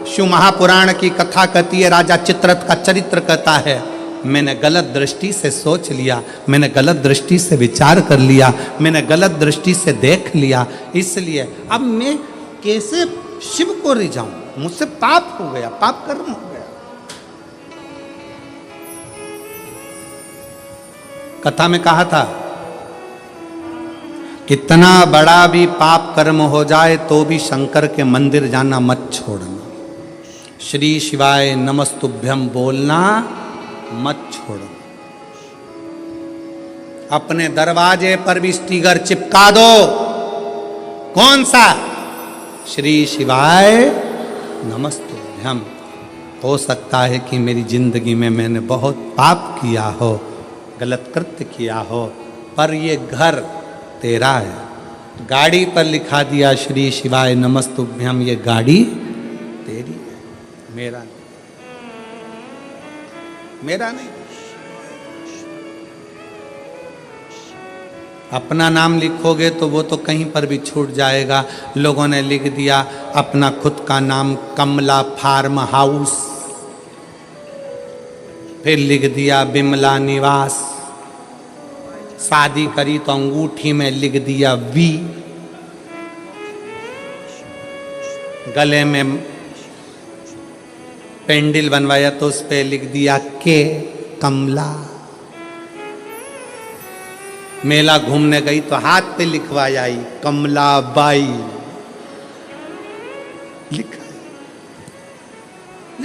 शिव महापुराण की कथा कहती है, राजा चित्ररथ का चरित्र कहता है, मैंने गलत दृष्टि से सोच लिया, मैंने गलत दृष्टि से विचार कर लिया, मैंने गलत दृष्टि से देख लिया, इसलिए अब मैं कैसे शिव को रिझाऊं, मुझसे पाप हो गया, पाप कर्म हो गया। कथा में कहा था, कितना बड़ा भी पाप कर्म हो जाए तो भी शंकर के मंदिर जाना मत छोड़ना, श्री शिवाय नमस्तुभ्यम बोलना मत छोड़ो। अपने दरवाजे पर भी स्टिकर चिपका दो। कौन सा? श्री शिवाय नमस्तुभ्यम। हो सकता है कि मेरी जिंदगी में मैंने बहुत पाप किया हो, गलत कृत्य किया हो, पर ये घर तेरा है, गाड़ी पर लिखा दिया श्री शिवाय नमस्तुभ्यम, ये गाड़ी तेरी है, मेरा नहीं, मेरा नहीं। अपना नाम लिखोगे तो वो तो कहीं पर भी छूट जाएगा। लोगों ने लिख दिया अपना खुद का नाम कमला फार्म हाउस, फिर लिख दिया बिमला निवास, शादी करी तो अंगूठी में लिख दिया वी, गले में पेंडिल बनवाया तो उस पे लिख दिया के कमला। मेला घूमने गई तो हाथ पे लिखवाई आई कमला बाई, लिख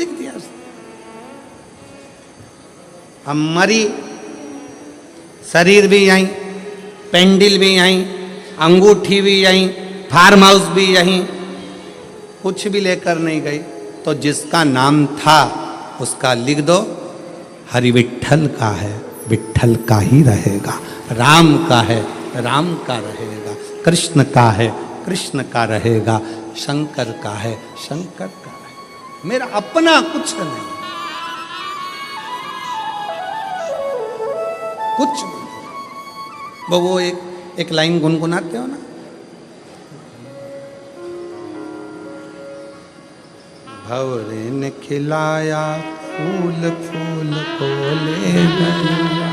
दिया उसने। हम मरी, शरीर भी यहीं, पेंडिल भी यहीं, अंगूठी भी यहीं, फार्म हाउस भी यहीं, कुछ भी लेकर नहीं गई। तो जिसका नाम था उसका लिख दो, हरि विट्ठल का है, विट्ठल का ही रहेगा, राम का है, राम का रहेगा, कृष्ण का है, कृष्ण का रहेगा, शंकर का है, शंकर का रहेगा। मेरा अपना कुछ नहीं, कुछ नहीं। वो एक लाइन गुनगुनाते हो ना, भंवरे ने खिलाया फूल फूल को ले गया,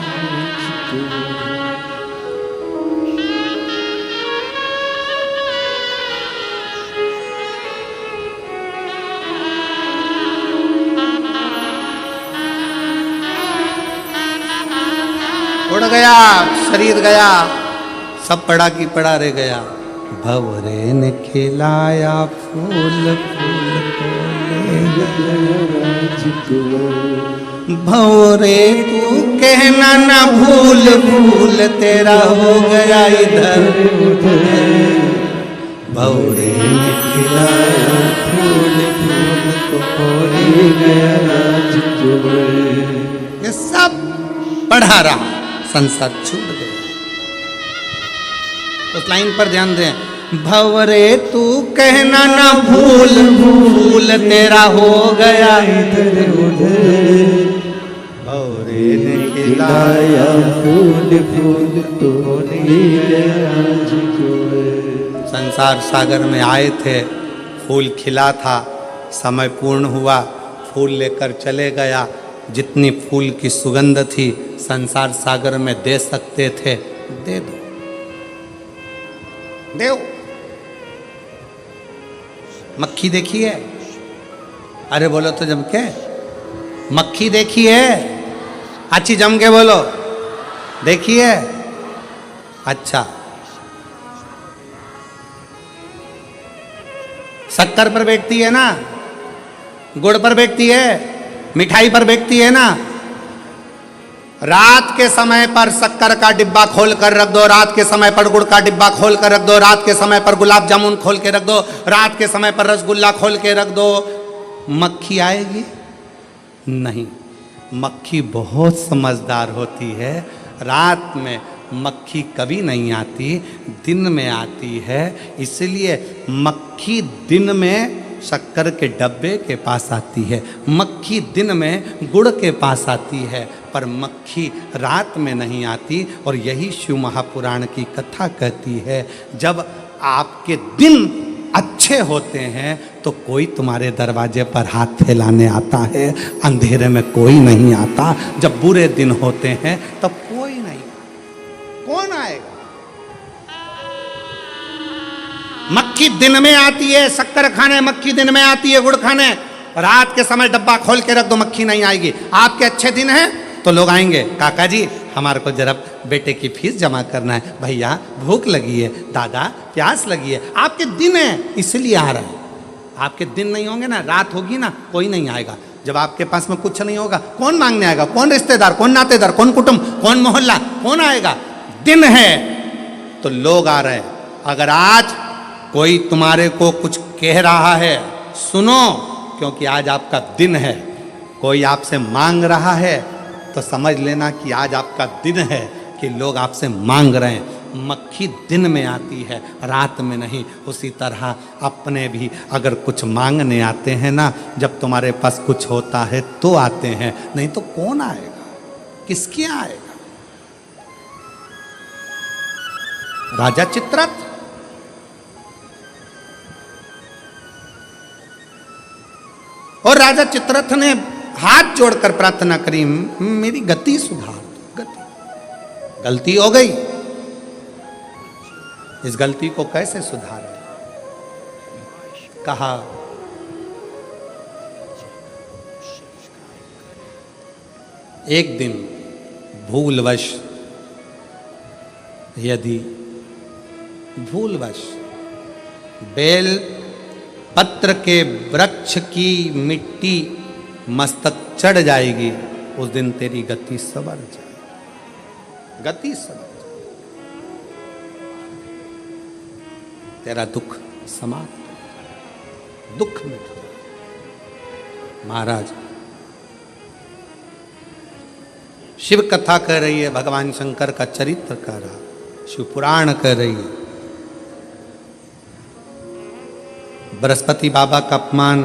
उड़ गया, शरीर गया, सब पड़ा की पड़ा रह गया। भंवरे ने खिलाया फूल फूल को ले गया, भंवरे तू कहना ना भूल भूल तेरा हो गया इधर उधर, भंवरे ने खिलाया फूल फूल को ले गया। ये सब पढ़ा रहा, संसार छूट गया। उस लाइन पर ध्यान दें, भंवरे तू कहना ना भूल भूल तेरा हो गया इधर उधर, भंवरे ने खिलाया फूल फूल तो ले गया। संसार सागर में आए थे, फूल खिला था, समय पूर्ण हुआ, फूल लेकर चले गया। जितनी फूल की सुगंध थी संसार सागर में दे सकते थे, दे दो, देव। मक्खी देखी है? अरे बोलो तो जम के, मक्खी देखी है? अच्छी जम के बोलो, देखी है? अच्छा, शक्कर पर बैठती है ना, गुड़ पर बैठती है, मिठाई पर बैठती है ना। रात के समय पर शक्कर का डिब्बा खोल कर रख दो, रात के समय पर गुड़ का डिब्बा खोल कर रख दो, रात के समय पर गुलाब जामुन खोल के रख दो, रात के समय पर रसगुल्ला खोल के रख दो, मक्खी आएगी? नहीं। मक्खी बहुत समझदार होती है। रात में मक्खी कभी नहीं आती, दिन में आती है। इसलिए मक्खी दिन में शक्कर के डब्बे के पास आती है, मक्खी दिन में गुड़ के पास आती है, पर मक्खी रात में नहीं आती। और यही शिव महापुराण की कथा कहती है, जब आपके दिन अच्छे होते हैं तो कोई तुम्हारे दरवाजे पर हाथ फैलाने आता है, अंधेरे में कोई नहीं आता। जब बुरे दिन होते हैं तब कोई नहीं, कौन आएगा? मक्खी दिन में आती है, शक्कर खाने मक्खी दिन में आती है, गुड़ खाने। रात के समय डब्बा खोल के रख दो, मक्खी नहीं आएगी। आपके अच्छे दिन हैं तो लोग आएंगे, काका जी हमारे को जरा बेटे की फीस जमा करना है, भैया भूख लगी है, दादा प्यास लगी है। आपके दिन है इसलिए आ रहा है। आपके दिन नहीं होंगे ना, रात होगी ना, कोई नहीं आएगा। जब आपके पास में कुछ नहीं होगा, कौन मांगने आएगा? कौन रिश्तेदार, कौन नातेदार, कौन कुटुंब, कौन मोहल्ला, कौन आएगा? दिन है तो लोग आ रहे हैं। अगर आज कोई तुम्हारे को कुछ कह रहा है, सुनो, क्योंकि आज आपका दिन है। कोई आपसे मांग रहा है तो समझ लेना कि आज आपका दिन है कि लोग आपसे मांग रहे हैं। मक्खी दिन में आती है, रात में नहीं। उसी तरह अपने भी अगर कुछ मांगने आते हैं ना, जब तुम्हारे पास कुछ होता है तो आते हैं, नहीं तो कौन आएगा, किसके आएगा। राजा चित्ररथ और राजा चित्ररथ ने हाथ जोड़कर प्रार्थना करी, मेरी गति सुधार, गति, गलती हो गई, इस गलती को कैसे सुधारें। कहा एक दिन भूलवश, यदि भूलवश बेल पत्र के वृक्ष की मिट्टी मस्तक चढ़ जाएगी, उस दिन तेरी गति सवर जाएगी, गति सवर जाएगी, तेरा दुख समाप्त, दुख मिट जाए। महाराज शिव कथा कह रही है, भगवान शंकर का चरित्र कह रहा, शिव पुराण कह रही है। बृहस्पति बाबा का अपमान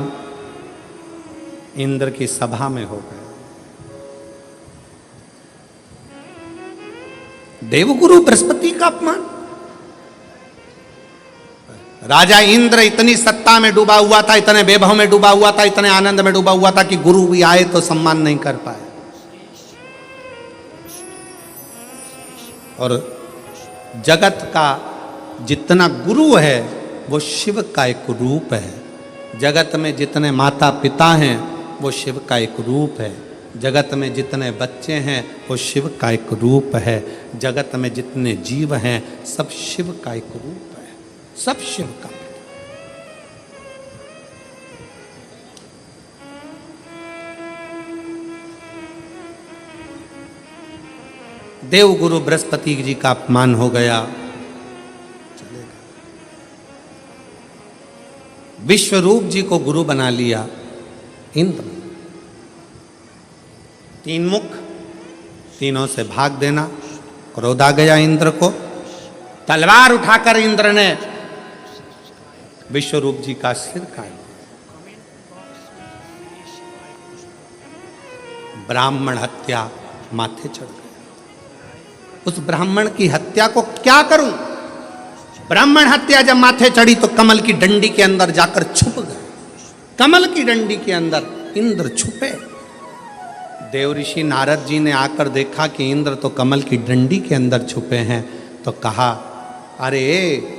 इंद्र की सभा में हो गया। देवगुरु बृहस्पति का अपमान। राजा इंद्र इतनी सत्ता में डूबा हुआ था, इतने वैभव में डूबा हुआ था, इतने आनंद में डूबा हुआ था कि गुरु भी आए तो सम्मान नहीं कर पाए। और जगत का जितना गुरु है वो शिव का एक रूप है। जगत में जितने माता पिता हैं वो शिव का एक रूप है। जगत में जितने बच्चे हैं वो शिव का एक रूप है। जगत में जितने जीव हैं सब शिव का एक रूप है, सब शिव का। देवगुरु बृहस्पति जी का अपमान हो गया, चलेगा। विश्वरूप जी को गुरु बना लिया इंद्र। तीन मुख, तीनों से भाग देना। क्रोध आ गया इंद्र को, तलवार उठाकर इंद्र ने विश्वरूप जी का सिर काट दिया। ब्राह्मण हत्या माथे चढ़ गई। उस ब्राह्मण की हत्या को क्या करूं? ब्राह्मण हत्या जब माथे चढ़ी तो कमल की डंडी के अंदर जाकर छुप गए। कमल की डंडी के अंदर इंद्र छुपे। देवऋषि नारद जी ने आकर देखा कि इंद्र तो कमल की डंडी के अंदर छुपे हैं, तो कहा, अरे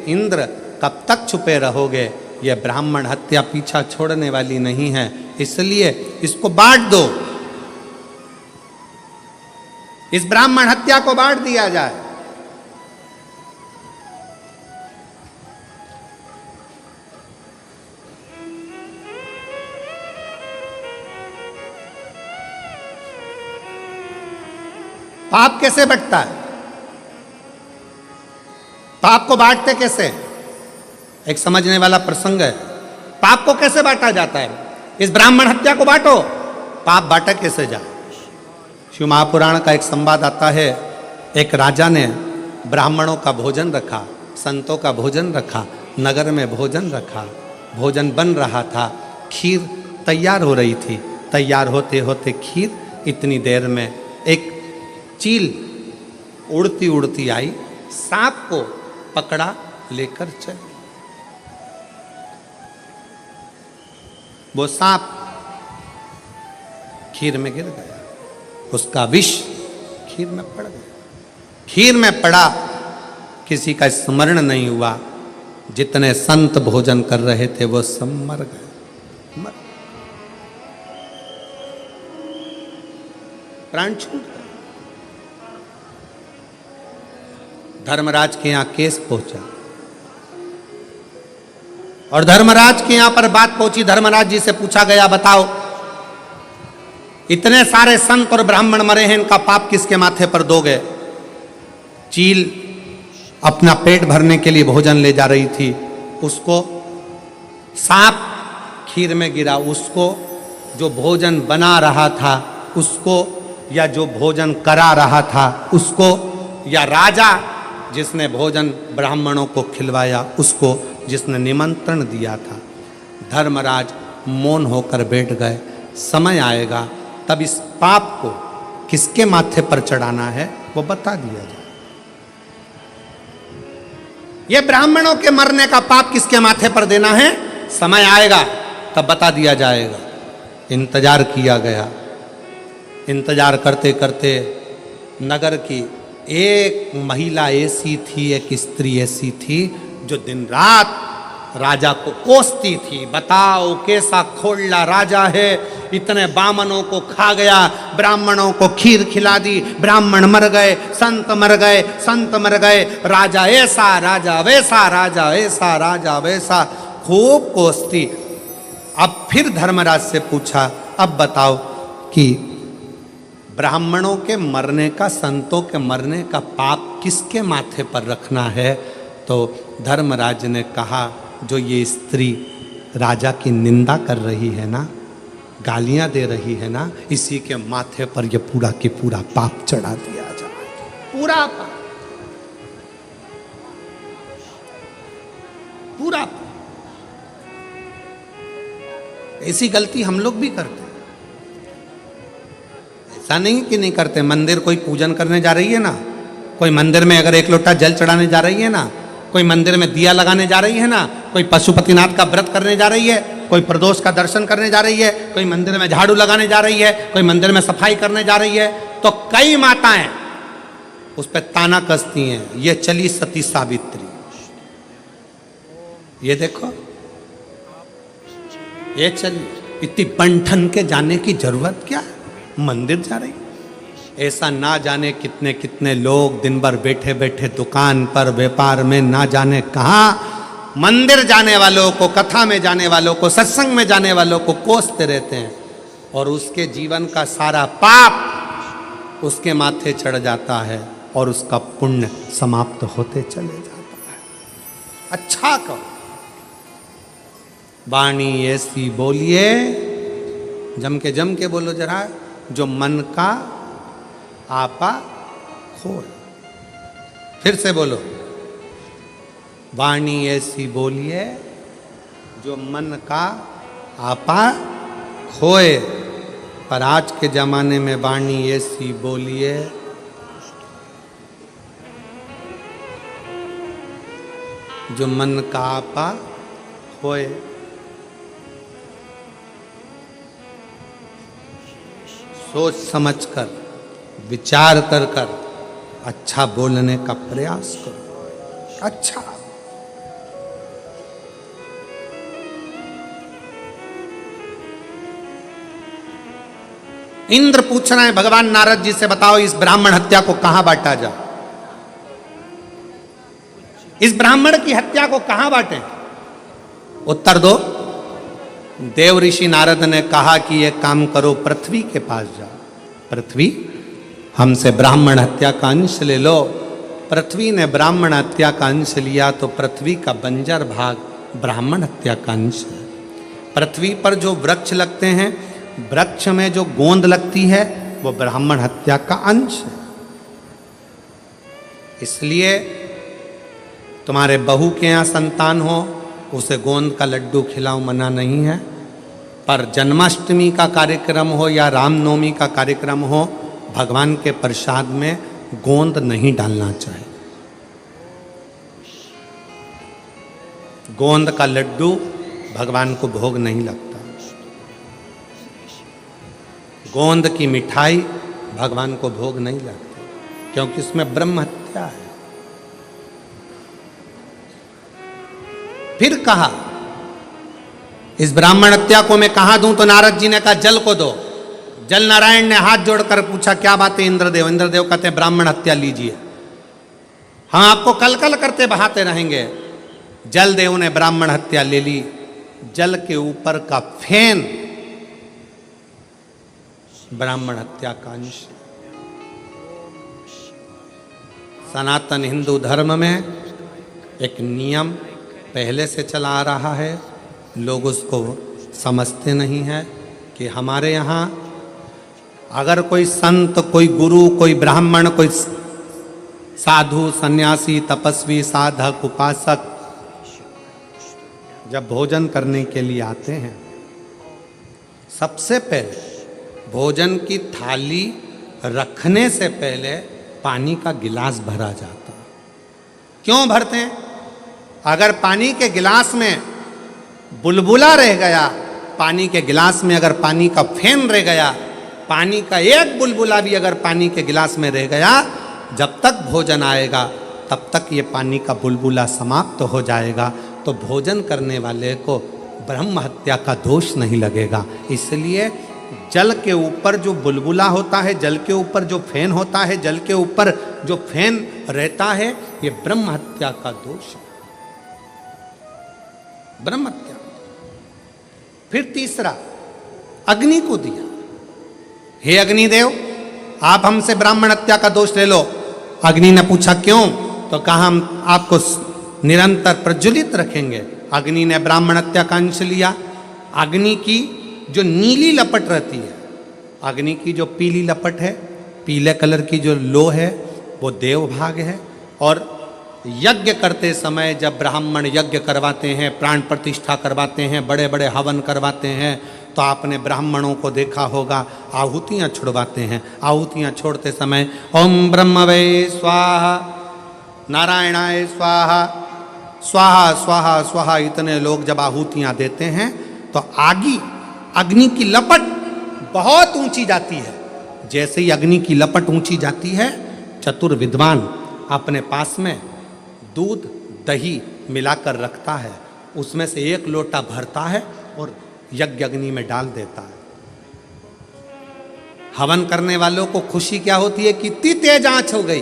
इंद्र कब तक छुपे रहोगे? यह ब्राह्मण हत्या पीछा छोड़ने वाली नहीं है, इसलिए इसको बांट दो, इस ब्राह्मण हत्या को बांट दिया जाए। पाप कैसे बंटता है? पाप को बांटते कैसे? एक समझने वाला प्रसंग है। पाप को कैसे बांटा जाता है? इस ब्राह्मण हत्या को बांटो, पाप बांटा कैसे जाए? शिव महापुराण का एक संवाद आता है। एक राजा ने ब्राह्मणों का भोजन रखा, संतों का भोजन रखा, नगर में भोजन रखा, भोजन बन रहा था, खीर तैयार हो रही थी। तैयार होते होते खीर, इतनी देर में एक चील उड़ती उड़ती आई, सांप को पकड़ा, लेकर चली। वो सांप खीर में गिर गया, उसका विष खीर में पड़ गया। खीर में पड़ा, किसी का स्मरण नहीं हुआ। जितने संत भोजन कर रहे थे वो सब मर गए, प्राण छूट गए। धर्मराज के यहां केस पहुंचा और धर्मराज के यहां पर बात पहुंची। धर्मराज जी से पूछा गया, बताओ इतने सारे संत और ब्राह्मण मरे हैं, इनका पाप किसके माथे पर दोगे? चील अपना पेट भरने के लिए भोजन ले जा रही थी, उसको सांप खीर में गिरा, उसको जो भोजन बना रहा था उसको, या जो भोजन करा रहा था उसको, या राजा जिसने भोजन ब्राह्मणों को खिलवाया उसको जिसने निमंत्रण दिया था। धर्मराज मौन होकर बैठ गए। समय आएगा तब इस पाप को किसके माथे पर चढ़ाना है वो बता दिया जाए। ये ब्राह्मणों के मरने का पाप किसके माथे पर देना है, समय आएगा तब बता दिया जाएगा। इंतजार किया गया। इंतजार करते करते नगर की एक महिला ऐसी थी, एक स्त्री ऐसी थी जो दिन रात राजा को कोसती थी। बताओ कैसा खोलना राजा है, इतने बामनों को खा गया, ब्राह्मणों को खीर खिला दी, ब्राह्मण मर गए, संत मर गए, संत मर गए, राजा ऐसा राजा वैसा, राजा ऐसा राजा वैसा, खूब कोसती। अब फिर धर्मराज से पूछा, अब बताओ कि ब्राह्मणों के मरने का, संतों के मरने का पाप किसके माथे पर रखना है। तो धर्मराज ने कहा, जो ये स्त्री राजा की निंदा कर रही है ना, गालियां दे रही है ना, इसी के माथे पर ये पूरा की पूरा पाप चढ़ा दिया जाए। पूरा पाप, पूरा पाप। ऐसी गलती हम लोग भी करते हैं। ऐसा नहीं कि नहीं करते। मंदिर कोई पूजन करने जा रही है ना, कोई मंदिर में अगर एक लोटा जल चढ़ाने जा रही है ना, कोई मंदिर में दिया लगाने जा रही है ना, कोई पशुपतिनाथ का व्रत करने जा रही है, कोई प्रदोष का दर्शन करने जा रही है, कोई मंदिर में झाड़ू लगाने जा रही है, कोई मंदिर में सफाई करने जा रही है, तो कई माताएं उस पर ताना कसती हैं, ये चली सती सावित्री। ये देखो, ये चली, इतनी बंठन के जाने की जरूरत क्या है, मंदिर जा रही। ऐसा ना जाने कितने कितने लोग दिन भर बैठे बैठे दुकान पर, व्यापार में, ना जाने कहाँ मंदिर जाने वालों को, कथा में जाने वालों को, सत्संग में जाने वालों को कोसते रहते हैं, और उसके जीवन का सारा पाप उसके माथे चढ़ जाता है और उसका पुण्य समाप्त होते चले जाता है। अच्छा कहो, वाणी ऐसी बोलिए, जम के बोलो जरा, जो मन का आपा खोल। फिर से बोलो, वाणी ऐसी बोलिए जो मन का आपा खोए। पर आज के जमाने में वाणी ऐसी बोलिए जो मन का आपा खोए। सोच समझकर, विचार कर कर अच्छा बोलने का प्रयास करो। अच्छा, इंद्र पूछ रहे हैं भगवान नारद जी से, बताओ इस ब्राह्मण हत्या को कहां बांटा जाए, इस ब्राह्मण की हत्या को कहां बांटे। उत्तर दो। देव ऋषि नारद ने कहा कि यह काम करो, पृथ्वी के पास जाओ। पृथ्वी, हमसे ब्राह्मण हत्या का अंश ले लो। पृथ्वी ने ब्राह्मण हत्या का अंश लिया तो पृथ्वी का बंजर भाग ब्राह्मण हत्या का अंश है। पृथ्वी पर जो वृक्ष लगते हैं, वृक्ष में जो गोंद लगती है, वो ब्राह्मण हत्या का अंश है। इसलिए तुम्हारे बहू के यहाँ संतान हो, उसे गोंद का लड्डू खिलाओ, मना नहीं है। पर जन्माष्टमी का कार्यक्रम हो या रामनवमी का कार्यक्रम हो, भगवान के प्रसाद में गोंद नहीं डालना चाहिए। गोंद का लड्डू भगवान को भोग नहीं लगता। गोंद की मिठाई भगवान को भोग नहीं लगती, क्योंकि उसमें ब्रह्म हत्या है। फिर कहा, इस ब्राह्मण हत्या को मैं कहां दूं, तो नारद जी ने कहा जल को दो। जल नारायण ने हाथ जोड़कर पूछा, क्या बात है इंद्रदेव। इंद्रदेव कहते हैं, ब्राह्मण हत्या लीजिए, हम आपको कल कल करते बहाते रहेंगे। जल देव ने ब्राह्मण हत्या ले ली। जल के ऊपर का फैन ब्राह्मण हत्या का अंश। सनातन हिंदू धर्म में एक नियम पहले से चला आ रहा है, लोग उसको समझते नहीं है कि हमारे यहाँ अगर कोई संत, कोई गुरु, कोई ब्राह्मण, कोई साधु, सन्यासी, तपस्वी, साधक, उपासक जब भोजन करने के लिए आते हैं, सबसे पहले भोजन की थाली रखने से पहले पानी का गिलास भरा जाता है। क्यों भरते हैं? अगर पानी के गिलास में बुलबुला रह गया, पानी के गिलास में अगर पानी का फेन रह गया, पानी का एक बुलबुला भी अगर पानी के गिलास में रह गया, जब तक भोजन आएगा तब तक ये पानी का बुलबुला समाप्त हो जाएगा, तो भोजन करने वाले को ब्रह्म हत्या का दोष नहीं लगेगा। इसलिए जल के ऊपर जो बुलबुला होता है, जल के ऊपर जो फैन होता है, जल के ऊपर जो फैन रहता है, ये ब्रह्म हत्या का दोष है, ब्रह्म हत्या। फिर तीसरा, अग्नि को दिया, हे अग्निदेव आप हमसे ब्राह्मण हत्या का दोष ले लो। अग्नि ने पूछा क्यों? तो कहा हम आपको निरंतर प्रज्वलित रखेंगे। अग्नि ने ब्राह्मण हत्या का अंश लिया। अग्नि की जो नीली लपट रहती है, अग्नि की जो पीली लपट है, पीले कलर की जो लो है, वो देव भाग है। और यज्ञ करते समय जब ब्राह्मण यज्ञ करवाते हैं, प्राण प्रतिष्ठा करवाते हैं, बड़े बड़े हवन करवाते हैं, तो आपने ब्राह्मणों को देखा होगा आहुतियाँ छोड़वाते हैं। आहुतियाँ छोड़ते समय ओम ब्रह्मवे स्वाहा, नारायणाय स्वाहा, स्वाहा स्वाहा स्वाहा, इतने लोग जब आहुतियाँ देते हैं तो अग्नि की लपट बहुत ऊंची जाती है। जैसे ही अग्नि की लपट ऊंची जाती है, चतुर विद्वान अपने पास में दूध दही मिलाकर रखता है, उसमें से एक लोटा भरता है और यज्ञ अग्नि में डाल देता है। हवन करने वालों को खुशी क्या होती है कि इतनी तेज आंच हो गई,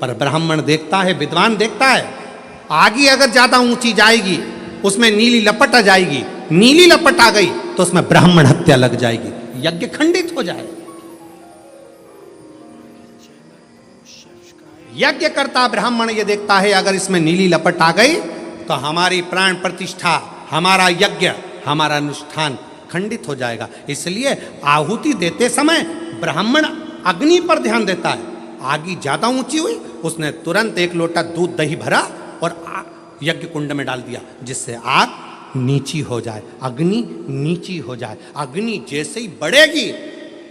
पर ब्राह्मण देखता है, विद्वान देखता है, आगे अगर ज्यादा ऊंची जाएगी, उसमें नीली लपट आ जाएगी, नीली लपट आ गई तो उसमें ब्राह्मण हत्या लग जाएगी, यज्ञ खंडित हो जाएगा। यज्ञ करता ब्राह्मण ये देखता है अगर इसमें नीली लपट आ गई तो हमारी प्राण प्रतिष्ठा, हमारा यज्ञ, हमारा अनुष्ठान खंडित हो जाएगा। इसलिए आहुति देते समय ब्राह्मण अग्नि पर ध्यान देता है। आग ज्यादा ऊंची हुई, उसने तुरंत एक लोटा दूध दही भरा और यज्ञ कुंड में डाल दिया, जिससे आग नीची हो जाए, अग्नि नीची हो जाए। अग्नि जैसे ही बढ़ेगी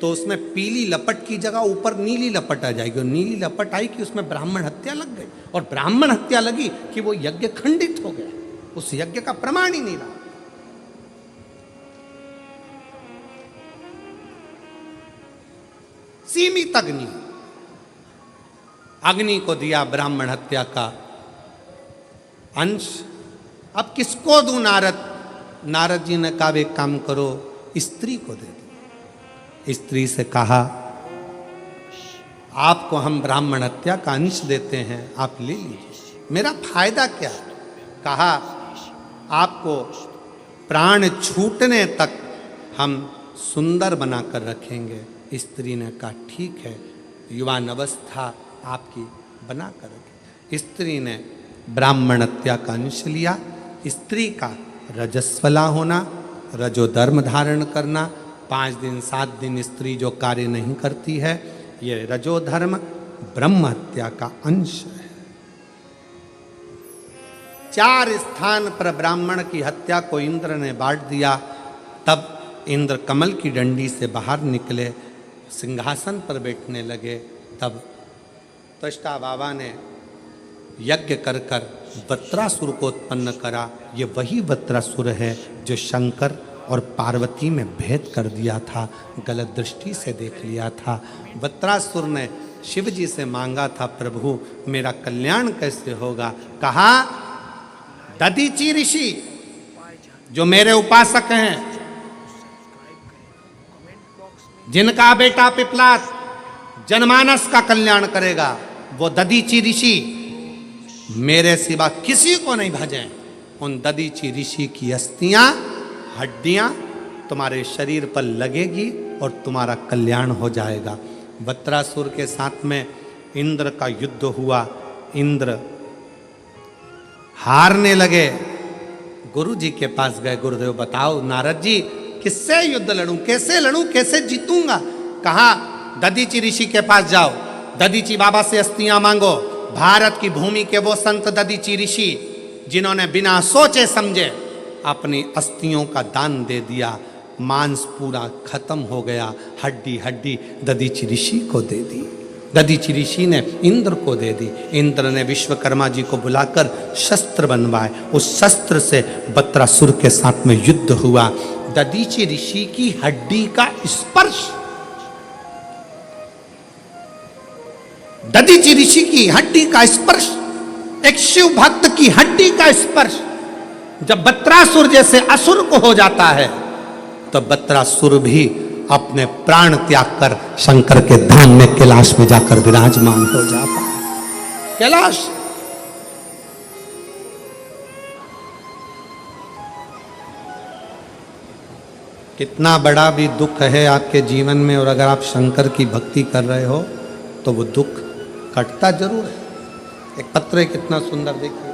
तो उसमें पीली लपट की जगह ऊपर नीली लपट आ जाएगी, और नीली लपट आई कि उसमें ब्राह्मण हत्या लग गई, और ब्राह्मण हत्या लगी कि वो यज्ञ खंडित हो गया, उस यज्ञ का प्रमाण ही नहीं रहा। सीमित अग्नि, अग्नि को दिया ब्राह्मण हत्या का अंश। अब किसको दूं नारद? नारद जी ने कहा एक काम करो, स्त्री को दे दो। स्त्री से कहा आपको हम ब्राह्मण हत्या का अंश देते हैं, आप ले लीजिए, मेरा फायदा क्या है? कहा आपको प्राण छूटने तक हम सुंदर बनाकर रखेंगे। स्त्री ने कहा ठीक है, युवान अवस्था आपकी बना कर रखें। स्त्री ने ब्राह्मण हत्या का अंश लिया। स्त्री का रजस्वला होना, रजोधर्म धारण करना, 5 दिन 7 दिन स्त्री जो कार्य नहीं करती है, ये रजोधर्म ब्रह्म हत्या का अंश है। 4 स्थान पर ब्राह्मण की हत्या को इंद्र ने बांट दिया। तब इंद्र कमल की डंडी से बाहर निकले, सिंहासन पर बैठने लगे। तब त्वष्टा बाबा ने यज्ञ कर कर वत्रासुर को उत्पन्न करा। ये वही वत्रासुर है जो शंकर और पार्वती में भेद कर दिया था, गलत दृष्टि से देख लिया था। वत्रासुर ने शिव जी से मांगा था, प्रभु मेरा कल्याण कैसे होगा? कहा दधीचि ऋषि जो मेरे उपासक हैं, जिनका बेटा पिपलाद जनमानस का कल्याण करेगा, वो दधीचि ऋषि मेरे सिवा किसी को नहीं भजें। उन दधीचि ऋषि की अस्थियां, हड्डियां तुम्हारे शरीर पर लगेगी और तुम्हारा कल्याण हो जाएगा। वत्रासुर के साथ में इंद्र का युद्ध हुआ। इंद्र हारने लगे। गुरु जी के पास गए, गुरुदेव बताओ नारद जी किससे युद्ध लड़ूं, कैसे लड़ूं, कैसे जीतूंगा? कहा दधीचि ऋषि के पास जाओ, दधीचि बाबा से अस्थियां मांगो, भारत की भूमि के वो संत दधीचि ऋषि जिन्होंने बिना सोचे समझे अपनी अस्थियों का दान दे दिया, मांस पूरा खत्म हो गया, हड्डी हड्डी दधीचि ऋषि को दे दी। दधीचि ऋषि ने इंद्र को दे दी। इंद्र ने विश्वकर्मा जी को बुलाकर शस्त्र बनवाए। उस शस्त्र से बत्रासुर के साथ में युद्ध हुआ। दधीचि ऋषि की हड्डी का स्पर्श, दधीचि ऋषि की हड्डी का स्पर्श, एक शिव भक्त की हड्डी का स्पर्श जब बत्रासुर जैसे असुर को हो जाता है तो बत्रासुर भी अपने प्राण त्याग कर शंकर के धाम में कैलाश में जाकर विराजमान हो जाता है। कैलाश कितना बड़ा भी दुख है आपके जीवन में और अगर आप शंकर की भक्ति कर रहे हो तो वो दुख कटता जरूर है। एक पत्र है, कितना सुंदर, देखिए।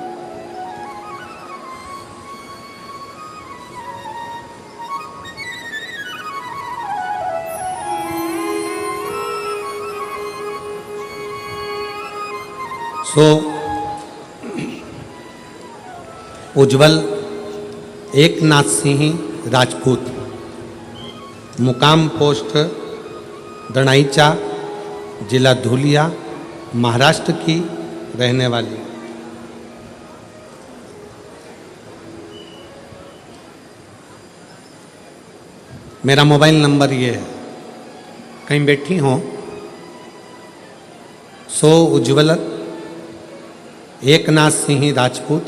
उज्जवल एकनाथ सिंह राजपूत, मुकाम पोस्ट दणाईचा, जिला धुलिया, महाराष्ट्र की रहने वाली। मेरा मोबाइल नंबर ये है, कहीं बैठी हो उज्जवल एकनाथ सिंह राजपूत,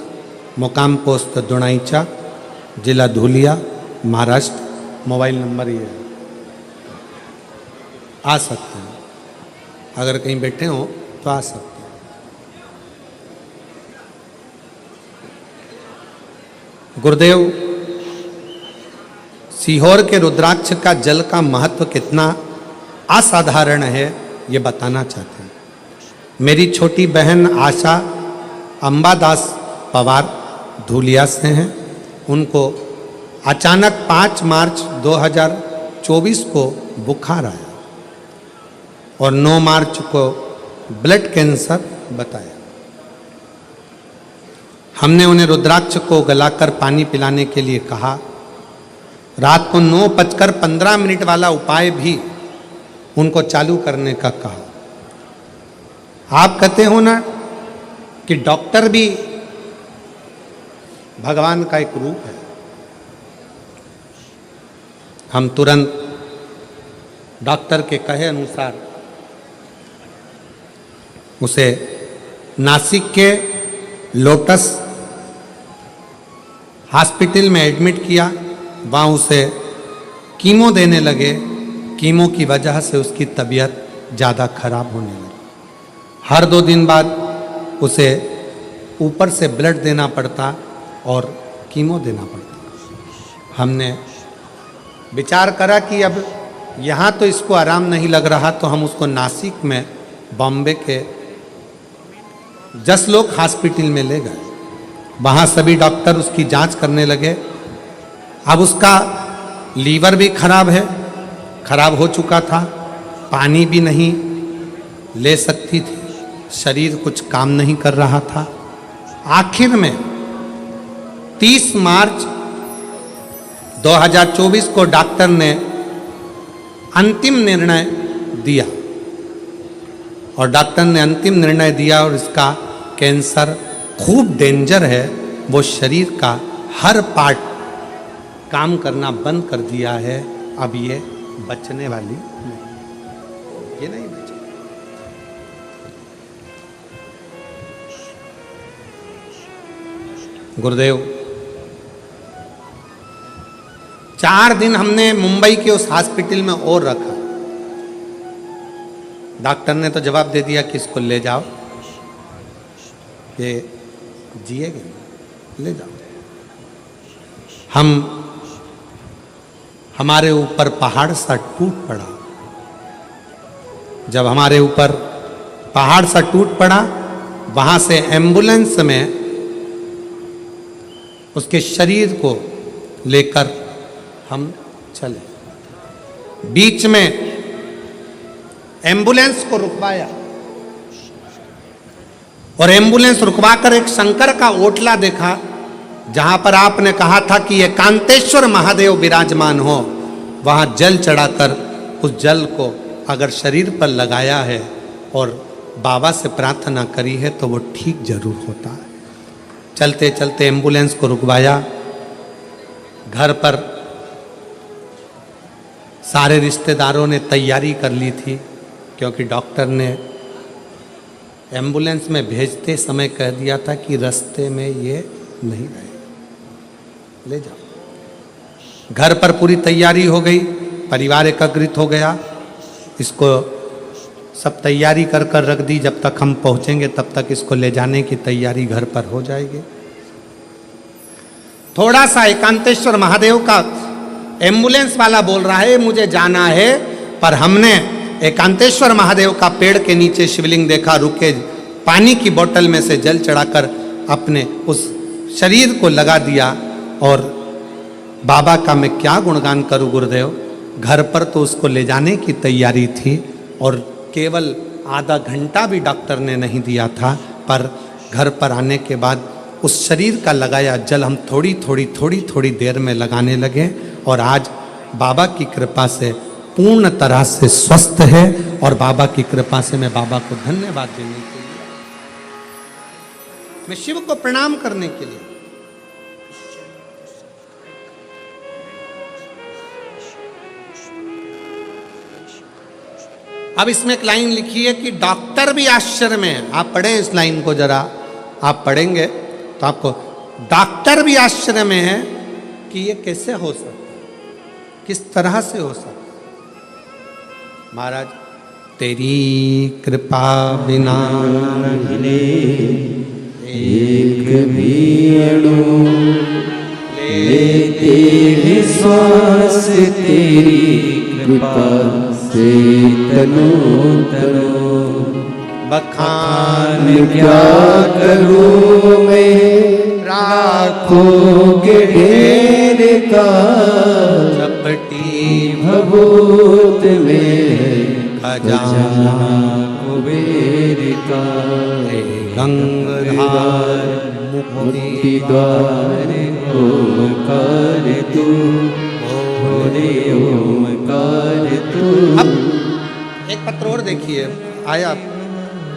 मुकाम पोस्ट दुणाईचा, जिला धुलिया, महाराष्ट्र। मोबाइल नंबर ये है, आ सकते हैं, अगर कहीं बैठे हो तो आ सकते हैं। गुरुदेव, सीहोर के रुद्राक्ष का जल का महत्व कितना असाधारण है ये बताना चाहते हैं। मेरी छोटी बहन आशा अंबादास पवार धुलिया से हैं। उनको अचानक 5 मार्च 2024 को बुखार आया और 9 मार्च को ब्लड कैंसर बताया। हमने उन्हें रुद्राक्ष को गलाकर पानी पिलाने के लिए कहा। रात को 9:15 वाला उपाय भी उनको चालू करने का कहा। आप कहते हो ना कि डॉक्टर भी भगवान का एक रूप है। हम तुरंत डॉक्टर के कहे अनुसार उसे नासिक के लोटस हॉस्पिटल में एडमिट किया। वहाँ उसे कीमो देने लगे। कीमो की वजह से उसकी तबीयत ज़्यादा खराब होने लगी। हर 2 दिन बाद उसे ऊपर से ब्लड देना पड़ता और कीमो देना पड़ता। हमने विचार करा कि अब यहाँ तो इसको आराम नहीं लग रहा तो हम उसको नासिक में बॉम्बे के जसलोक हॉस्पिटल में ले गए। वहाँ सभी डॉक्टर उसकी जांच करने लगे। अब उसका लीवर भी खराब हो चुका था, पानी भी नहीं ले सकती थी, शरीर कुछ काम नहीं कर रहा था। आखिर में 30 मार्च 2024 को डॉक्टर ने अंतिम निर्णय दिया और डॉक्टर ने अंतिम निर्णय दिया और इसका कैंसर खूब डेंजर है। वो शरीर का हर पार्ट काम करना बंद कर दिया है। अब ये बचने वाली नहीं, ये नहीं बचे। गुरुदेव, 4 दिन हमने मुंबई के उस हॉस्पिटल में और रखा। डॉक्टर ने तो जवाब दे दिया कि इसको ले जाओ, ये जिएगा, ले जाओ। हमारे ऊपर पहाड़ सा टूट पड़ा। जब हमारे ऊपर पहाड़ सा टूट पड़ा, वहां से एम्बुलेंस में उसके शरीर को लेकर हम चले। बीच में एम्बुलेंस को रुकवाया और एम्बुलेंस रुकवाकर एक शंकर का ओटला देखा, जहां पर आपने कहा था कि ये कांतेश्वर महादेव विराजमान हो, वहां जल चढ़ाकर उस जल को अगर शरीर पर लगाया है और बाबा से प्रार्थना करी है तो वो ठीक जरूर होता है। चलते चलते एम्बुलेंस को रुकवाया। घर पर सारे रिश्तेदारों ने तैयारी कर ली थी, क्योंकि डॉक्टर ने एम्बुलेंस में भेजते समय कह दिया था कि रास्ते में ये नहीं रहेगा, ले जाओ। घर पर पूरी तैयारी हो गई, परिवार एकत्रित हो गया, इसको सब तैयारी कर कर रख दी। जब तक हम पहुंचेंगे तब तक इसको ले जाने की तैयारी घर पर हो जाएगी। थोड़ा सा एकांतेश्वर महादेव का एम्बुलेंस वाला बोल रहा है मुझे जाना है, पर हमने एकांतेश्वर महादेव का पेड़ के नीचे शिवलिंग देखा, रुके, पानी की बोतल में से जल चढ़ाकर अपने उस शरीर को लगा दिया। और बाबा का मैं क्या गुणगान करूं गुरुदेव, घर पर तो उसको ले जाने की तैयारी थी और केवल आधा घंटा भी डॉक्टर ने नहीं दिया था, पर घर पर आने के बाद उस शरीर का लगाया जल हम थोड़ी देर में लगाने लगे और आज बाबा की कृपा से पूर्ण तरह से स्वस्थ है। और बाबा की कृपा से मैं बाबा को धन्यवाद देने के लिए, मैं शिव को प्रणाम करने के लिए, अब इसमें एक लाइन लिखी है कि डॉक्टर भी आश्चर्य में है। आप पढ़ें इस लाइन को जरा, आप पढ़ेंगे तो आपको, डॉक्टर भी आश्चर्य में है कि ये कैसे हो सकता, किस तरह से हो सकता। महाराज तेरी कृपा बिना एक भी अणु लेते हैं श्वास तेरी कृपा से तनो तनो। बखान क्या करूं मैं राखों के ढेर का, चपटी भभूत में खजाना कुबेर का। गंगाधार मुक्ति द्वार ओंकार तू, भोले ओंकार तू। अब एक पत्र और देखिए, आया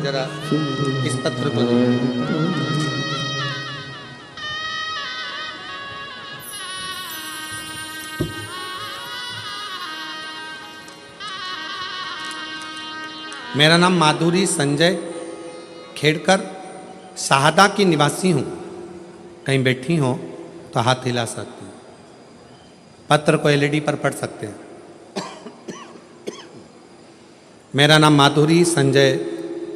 जरा इस पत्र को देखिए। मेरा नाम माधुरी संजय खेड़कर शाहदा की निवासी हूँ। कहीं बैठी हो तो हाथ हिला सकती हूँ। पत्र को एलईडी पर पढ़ सकते हैं। मेरा नाम माधुरी संजय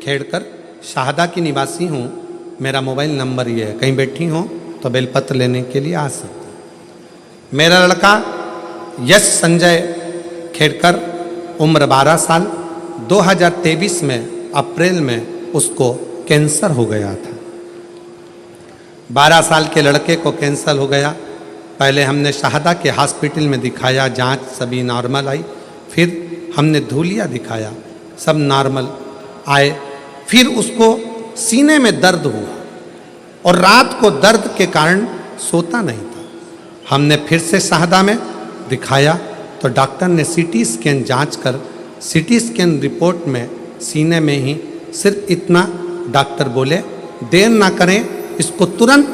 खेड़कर शाहदा की निवासी हूँ। मेरा मोबाइल नंबर ये है, कहीं बैठी हो तो बेलपत्र लेने के लिए आ सकते हैं। मेरा लड़का यश संजय खेड़कर, उम्र 12 साल, 2023 में अप्रैल में उसको कैंसर हो गया था। 12 साल के लड़के को कैंसर हो गया। पहले हमने शाहदा के हॉस्पिटल में दिखाया, जांच सभी नॉर्मल आई। फिर हमने धूलिया दिखाया, सब नॉर्मल आए। फिर उसको सीने में दर्द हुआ और रात को दर्द के कारण सोता नहीं था। हमने फिर से शाहदा में दिखाया तो डॉक्टर ने सीटी स्कैन जांच कर, सीटी स्कैन रिपोर्ट में सीने में ही सिर्फ इतना, डॉक्टर बोले देर ना करें, इसको तुरंत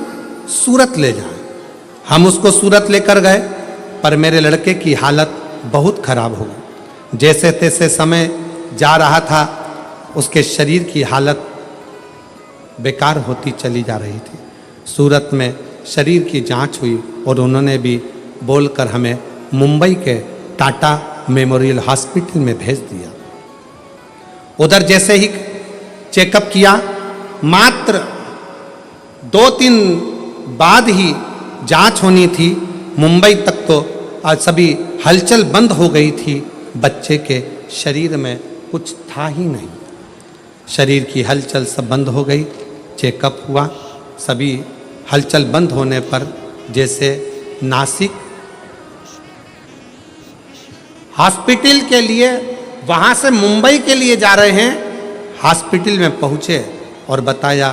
सूरत ले जाएं। हम उसको सूरत लेकर गए, पर मेरे लड़के की हालत बहुत खराब हो गई। जैसे तैसे समय जा रहा था, उसके शरीर की हालत बेकार होती चली जा रही थी। सूरत में शरीर की जांच हुई और उन्होंने भी बोलकर हमें मुंबई के टाटा मेमोरियल हॉस्पिटल में भेज दिया। उधर जैसे ही चेकअप किया, मात्र 2-3 बाद ही जांच होनी थी। मुंबई तक तो आज सभी हलचल बंद हो गई थी। बच्चे के शरीर में कुछ था ही नहीं, शरीर की हलचल सब बंद हो गई। चेकअप हुआ, सभी हलचल बंद होने पर जैसे नासिक हॉस्पिटल के लिए, वहाँ से मुंबई के लिए जा रहे हैं, हॉस्पिटल में पहुँचे और बताया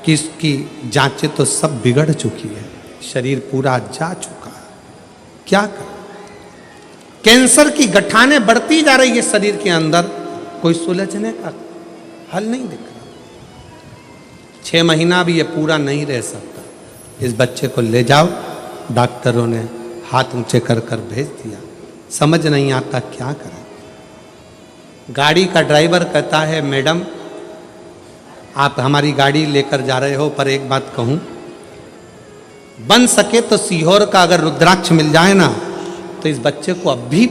कि इसकी जांचें तो सब बिगड़ चुकी है, शरीर पूरा जा चुका है, क्या करें? कैंसर की गठानें बढ़ती जा रही है शरीर के अंदर, कोई सुलझने का हल नहीं दिख रहा। 6 महीना भी ये पूरा नहीं रह सकता। इस बच्चे को ले जाओ, डॉक्टरों ने हाथ ऊंचे कर कर भेज दिया, समझ नहीं आता क्या करें। गाड़ी का ड्राइवर कहता है, मैडम आप हमारी गाड़ी लेकर जा रहे हो, पर एक बात कहूं, बन सके तो सीहोर का अगर रुद्राक्ष मिल जाए ना, तो इस बच्चे को अब भी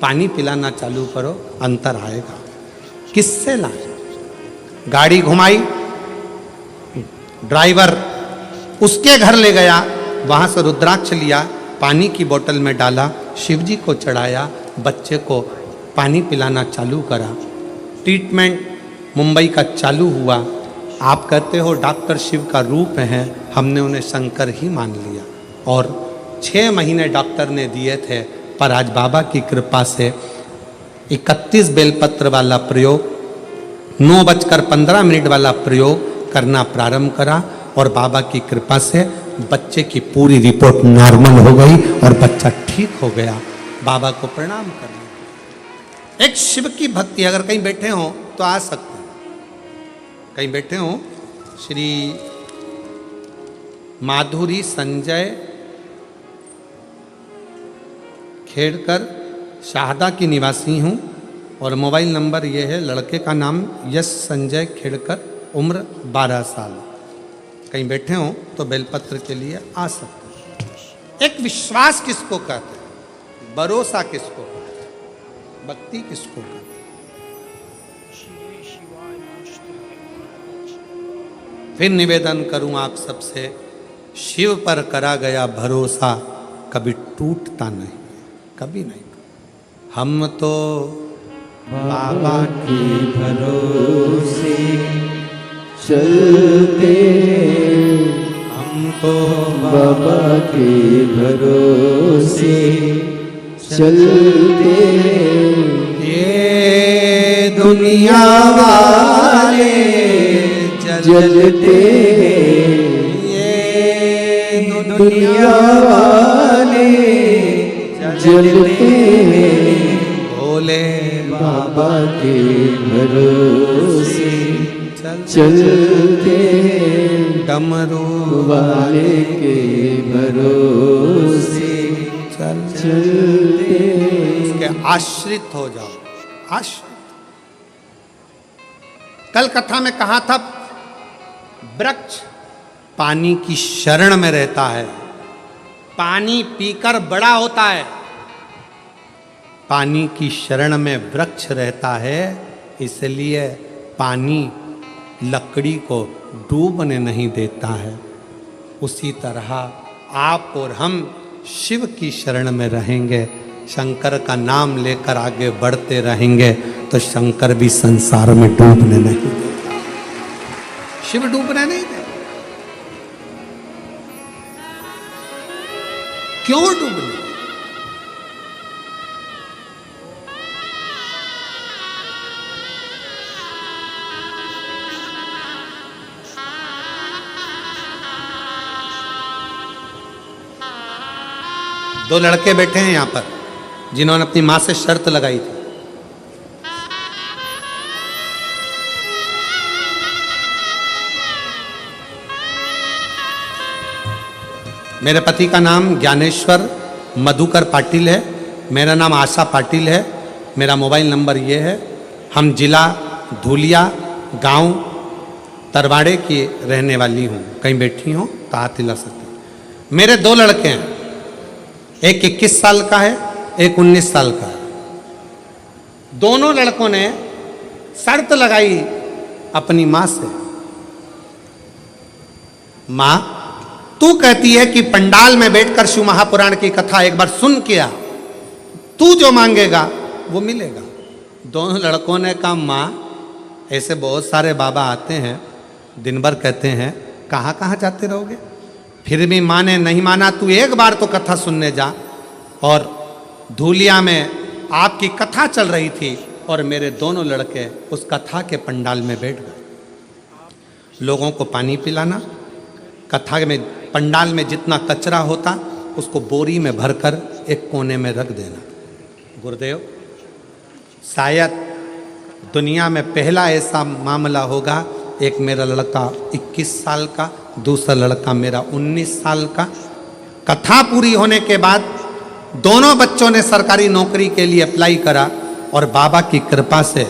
पानी पिलाना चालू करो, अंतर आएगा। किससे लाए? गाड़ी घुमाई, ड्राइवर उसके घर ले गया, वहां से रुद्राक्ष लिया, पानी की बोतल में डाला, शिवजी को चढ़ाया, बच्चे को पानी पिलाना चालू करा। ट्रीटमेंट मुंबई का चालू हुआ। आप कहते हो डॉक्टर शिव का रूप है, हमने उन्हें शंकर ही मान लिया और 6 महीने डॉक्टर ने दिए थे, पर आज बाबा की कृपा से 31 बेलपत्र वाला प्रयोग, 9:15 वाला प्रयोग करना प्रारंभ करा और बाबा की कृपा से बच्चे की पूरी रिपोर्ट नॉर्मल हो गई और बच्चा ठीक हो गया। बाबा को प्रणाम करना। एक शिव की भक्ति, अगर कहीं बैठे हो तो आ सकते हैं, कहीं बैठे हो। श्री माधुरी संजय खेड़कर, शाहदा की निवासी हूँ और मोबाइल नंबर ये है, लड़के का नाम यश संजय खेड़कर, उम्र 12 साल। कहीं बैठे हो तो बेलपत्र के लिए आ सकते हैं। एक विश्वास किसको कहते हैं? भरोसा किसको कहते हैं? भक्ति किसको कहते हैं? फिर निवेदन करूं आप सबसे, शिव पर करा गया भरोसा कभी टूटता नहीं, कभी नहीं। हम तो बाबा के भरोसे चलते, हम तो बाबा के भरोसे चलते, ये दुनिया वाले जलते, ये दुनिया वाले जलते, भोले बाबा के भरोसे चल चलते, डमरू वाले के भरोसे चल चलते। उसके आश्रित हो जाओ, आश्रित। कल कथा में कहा था, वृक्ष पानी की शरण में रहता है, पानी पीकर बड़ा होता है। पानी की शरण में वृक्ष रहता है, इसलिए पानी लकड़ी को डूबने नहीं देता है। उसी तरह आप और हम शिव की शरण में रहेंगे, शंकर का नाम लेकर आगे बढ़ते रहेंगे, तो शंकर भी संसार में डूबने नहीं देता। शिव डूबने नहीं देता। क्यों डूबने? दो लड़के बैठे हैं यहां पर, जिन्होंने अपनी मां से शर्त लगाई थी। मेरे पति का नाम ज्ञानेश्वर मधुकर पाटिल है, मेरा नाम आशा पाटिल है, मेरा मोबाइल नंबर ये है। हम जिला धूलिया, गांव तरवाड़े की रहने वाली हूँ। कहीं बैठी हो तो हाथ हिला सकते। मेरे 2 लड़के हैं, एक 21 साल का है, एक 19 साल का है। दोनों लड़कों ने शर्त लगाई अपनी मां से, मां तू कहती है कि पंडाल में बैठकर शिव महापुराण की कथा एक बार सुन के आ, तू जो मांगेगा वो मिलेगा। दोनों लड़कों ने कहा, मां ऐसे बहुत सारे बाबा आते हैं, दिन भर कहते हैं कहाँ कहाँ जाते रहोगे। फिर भी माँ ने नहीं माना, तू एक बार तो कथा सुनने जा। और धूलिया में आपकी कथा चल रही थी और मेरे दोनों लड़के उस कथा के पंडाल में बैठ गए। लोगों को पानी पिलाना, कथा में पंडाल में जितना कचरा होता उसको बोरी में भरकर एक कोने में रख देना। गुरुदेव, शायद दुनिया में पहला ऐसा मामला होगा, एक मेरा लड़का 21 साल का, दूसरा लड़का मेरा 19 साल का। कथा पूरी होने के बाद दोनों बच्चों ने सरकारी नौकरी के लिए अप्लाई करा और बाबा की कृपा से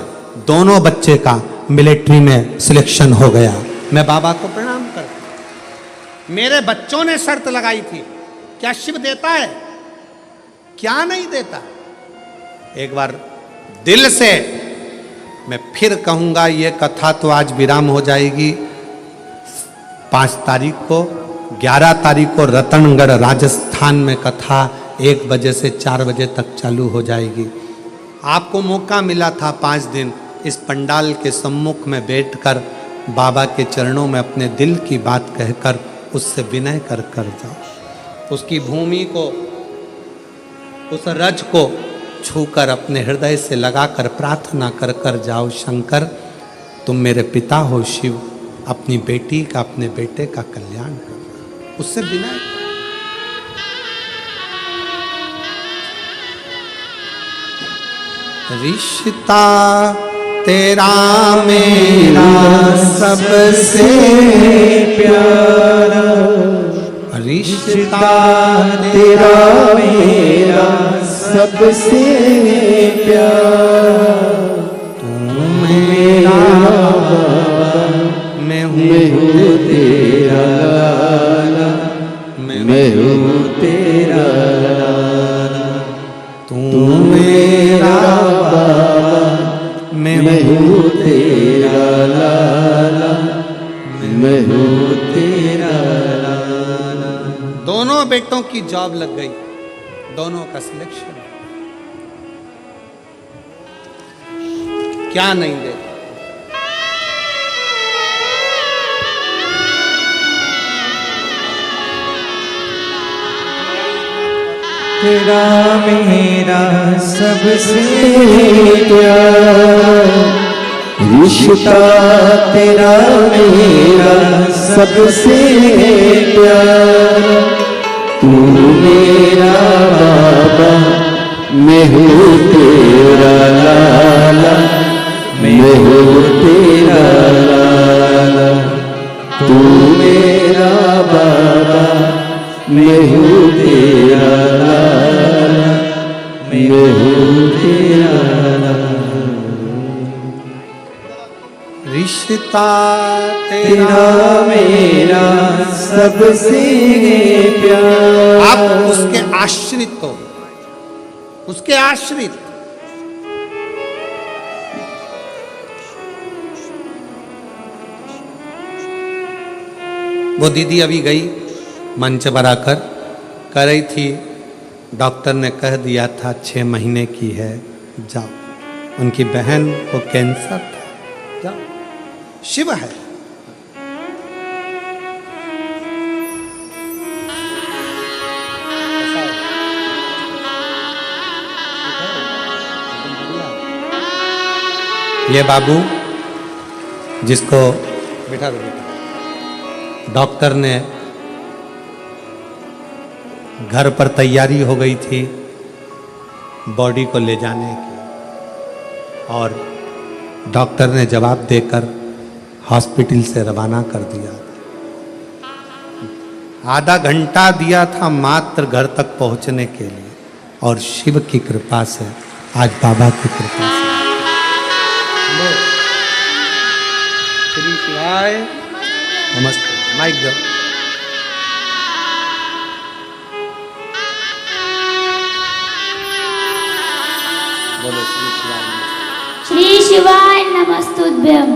दोनों बच्चे का मिलिट्री में सिलेक्शन हो गया। मैं बाबा को प्रणाम करता हूं। मेरे बच्चों ने शर्त लगाई थी, क्या शिव देता है? क्या नहीं देता? एक बार दिल से मैं फिर कहूंगा, ये कथा तो आज विराम हो जाएगी। 5 तारीख को, 11 तारीख को रतनगढ़ राजस्थान में कथा 1 बजे से 4 बजे तक चालू हो जाएगी। आपको मौका मिला था 5 दिन इस पंडाल के सम्मुख में बैठकर बाबा के चरणों में अपने दिल की बात कहकर उससे विनय कर जाओ। उसकी भूमि को, उस रज को छूकर अपने हृदय से लगाकर प्रार्थना कर कर जाओ, शंकर तुम मेरे पिता हो शिव, अपनी बेटी का, अपने बेटे का कल्याण कर। उससे विनय। रिश्ता तेरा मेरा सबसे प्यारा, रिश्ता तेरा मेरा सबसे प्यारा। तू मेरा बाबा, मैं मैं हूँ हूँ तेरा लाला, मैं हूँ तेरा लाला। तू मेरा बाबा, मैं मैं हूँ हूँ तेरा लाला, मैं हूँ तेरा लाला। दोनों बेटों की जॉब लग गई, दोनों का सिलेक्शन। क्या नहीं देता? तेरा मेरा सबसे प्यारा, रिश्ता तेरा मेरा सबसे प्यारा। तू मेरा बाबा, मैं हूँ तेरा लाला, मैं हूँ तेरा लाला। तू मेरा बाबा, मैं हूँ तेरा लाला, मैं हूँ तेरा लाला। रिश्ता तेरा मेरा सबसे प्यारा। आप उसके आश्रित हो, उसके आश्रित। वो दीदी अभी गई मंच पर आकर कह रही थी, डॉक्टर ने कह दिया था 6 महीने की है, जाओ। उनकी बहन को कैंसर था, जाओ। शिव है। ये बाबू जिसको बैठा दो, डॉक्टर ने घर पर तैयारी हो गई थी बॉडी को ले जाने की, और डॉक्टर ने जवाब देकर हॉस्पिटल से रवाना कर दिया। आधा घंटा दिया था मात्र घर तक पहुंचने के लिए, और शिव की कृपा से, आज बाबा की कृपा से। श्री शिवाय नमस्ते। माइक दो। बोलो श्री शिवाय नमस्ते। श्री शिवाय नमस्तुभ्यं।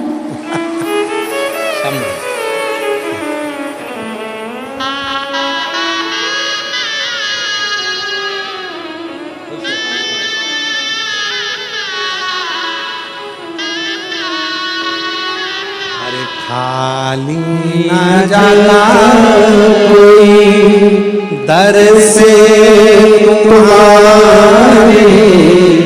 शंभो। अरे खाली न जाला कोई दर से तुम्हारे,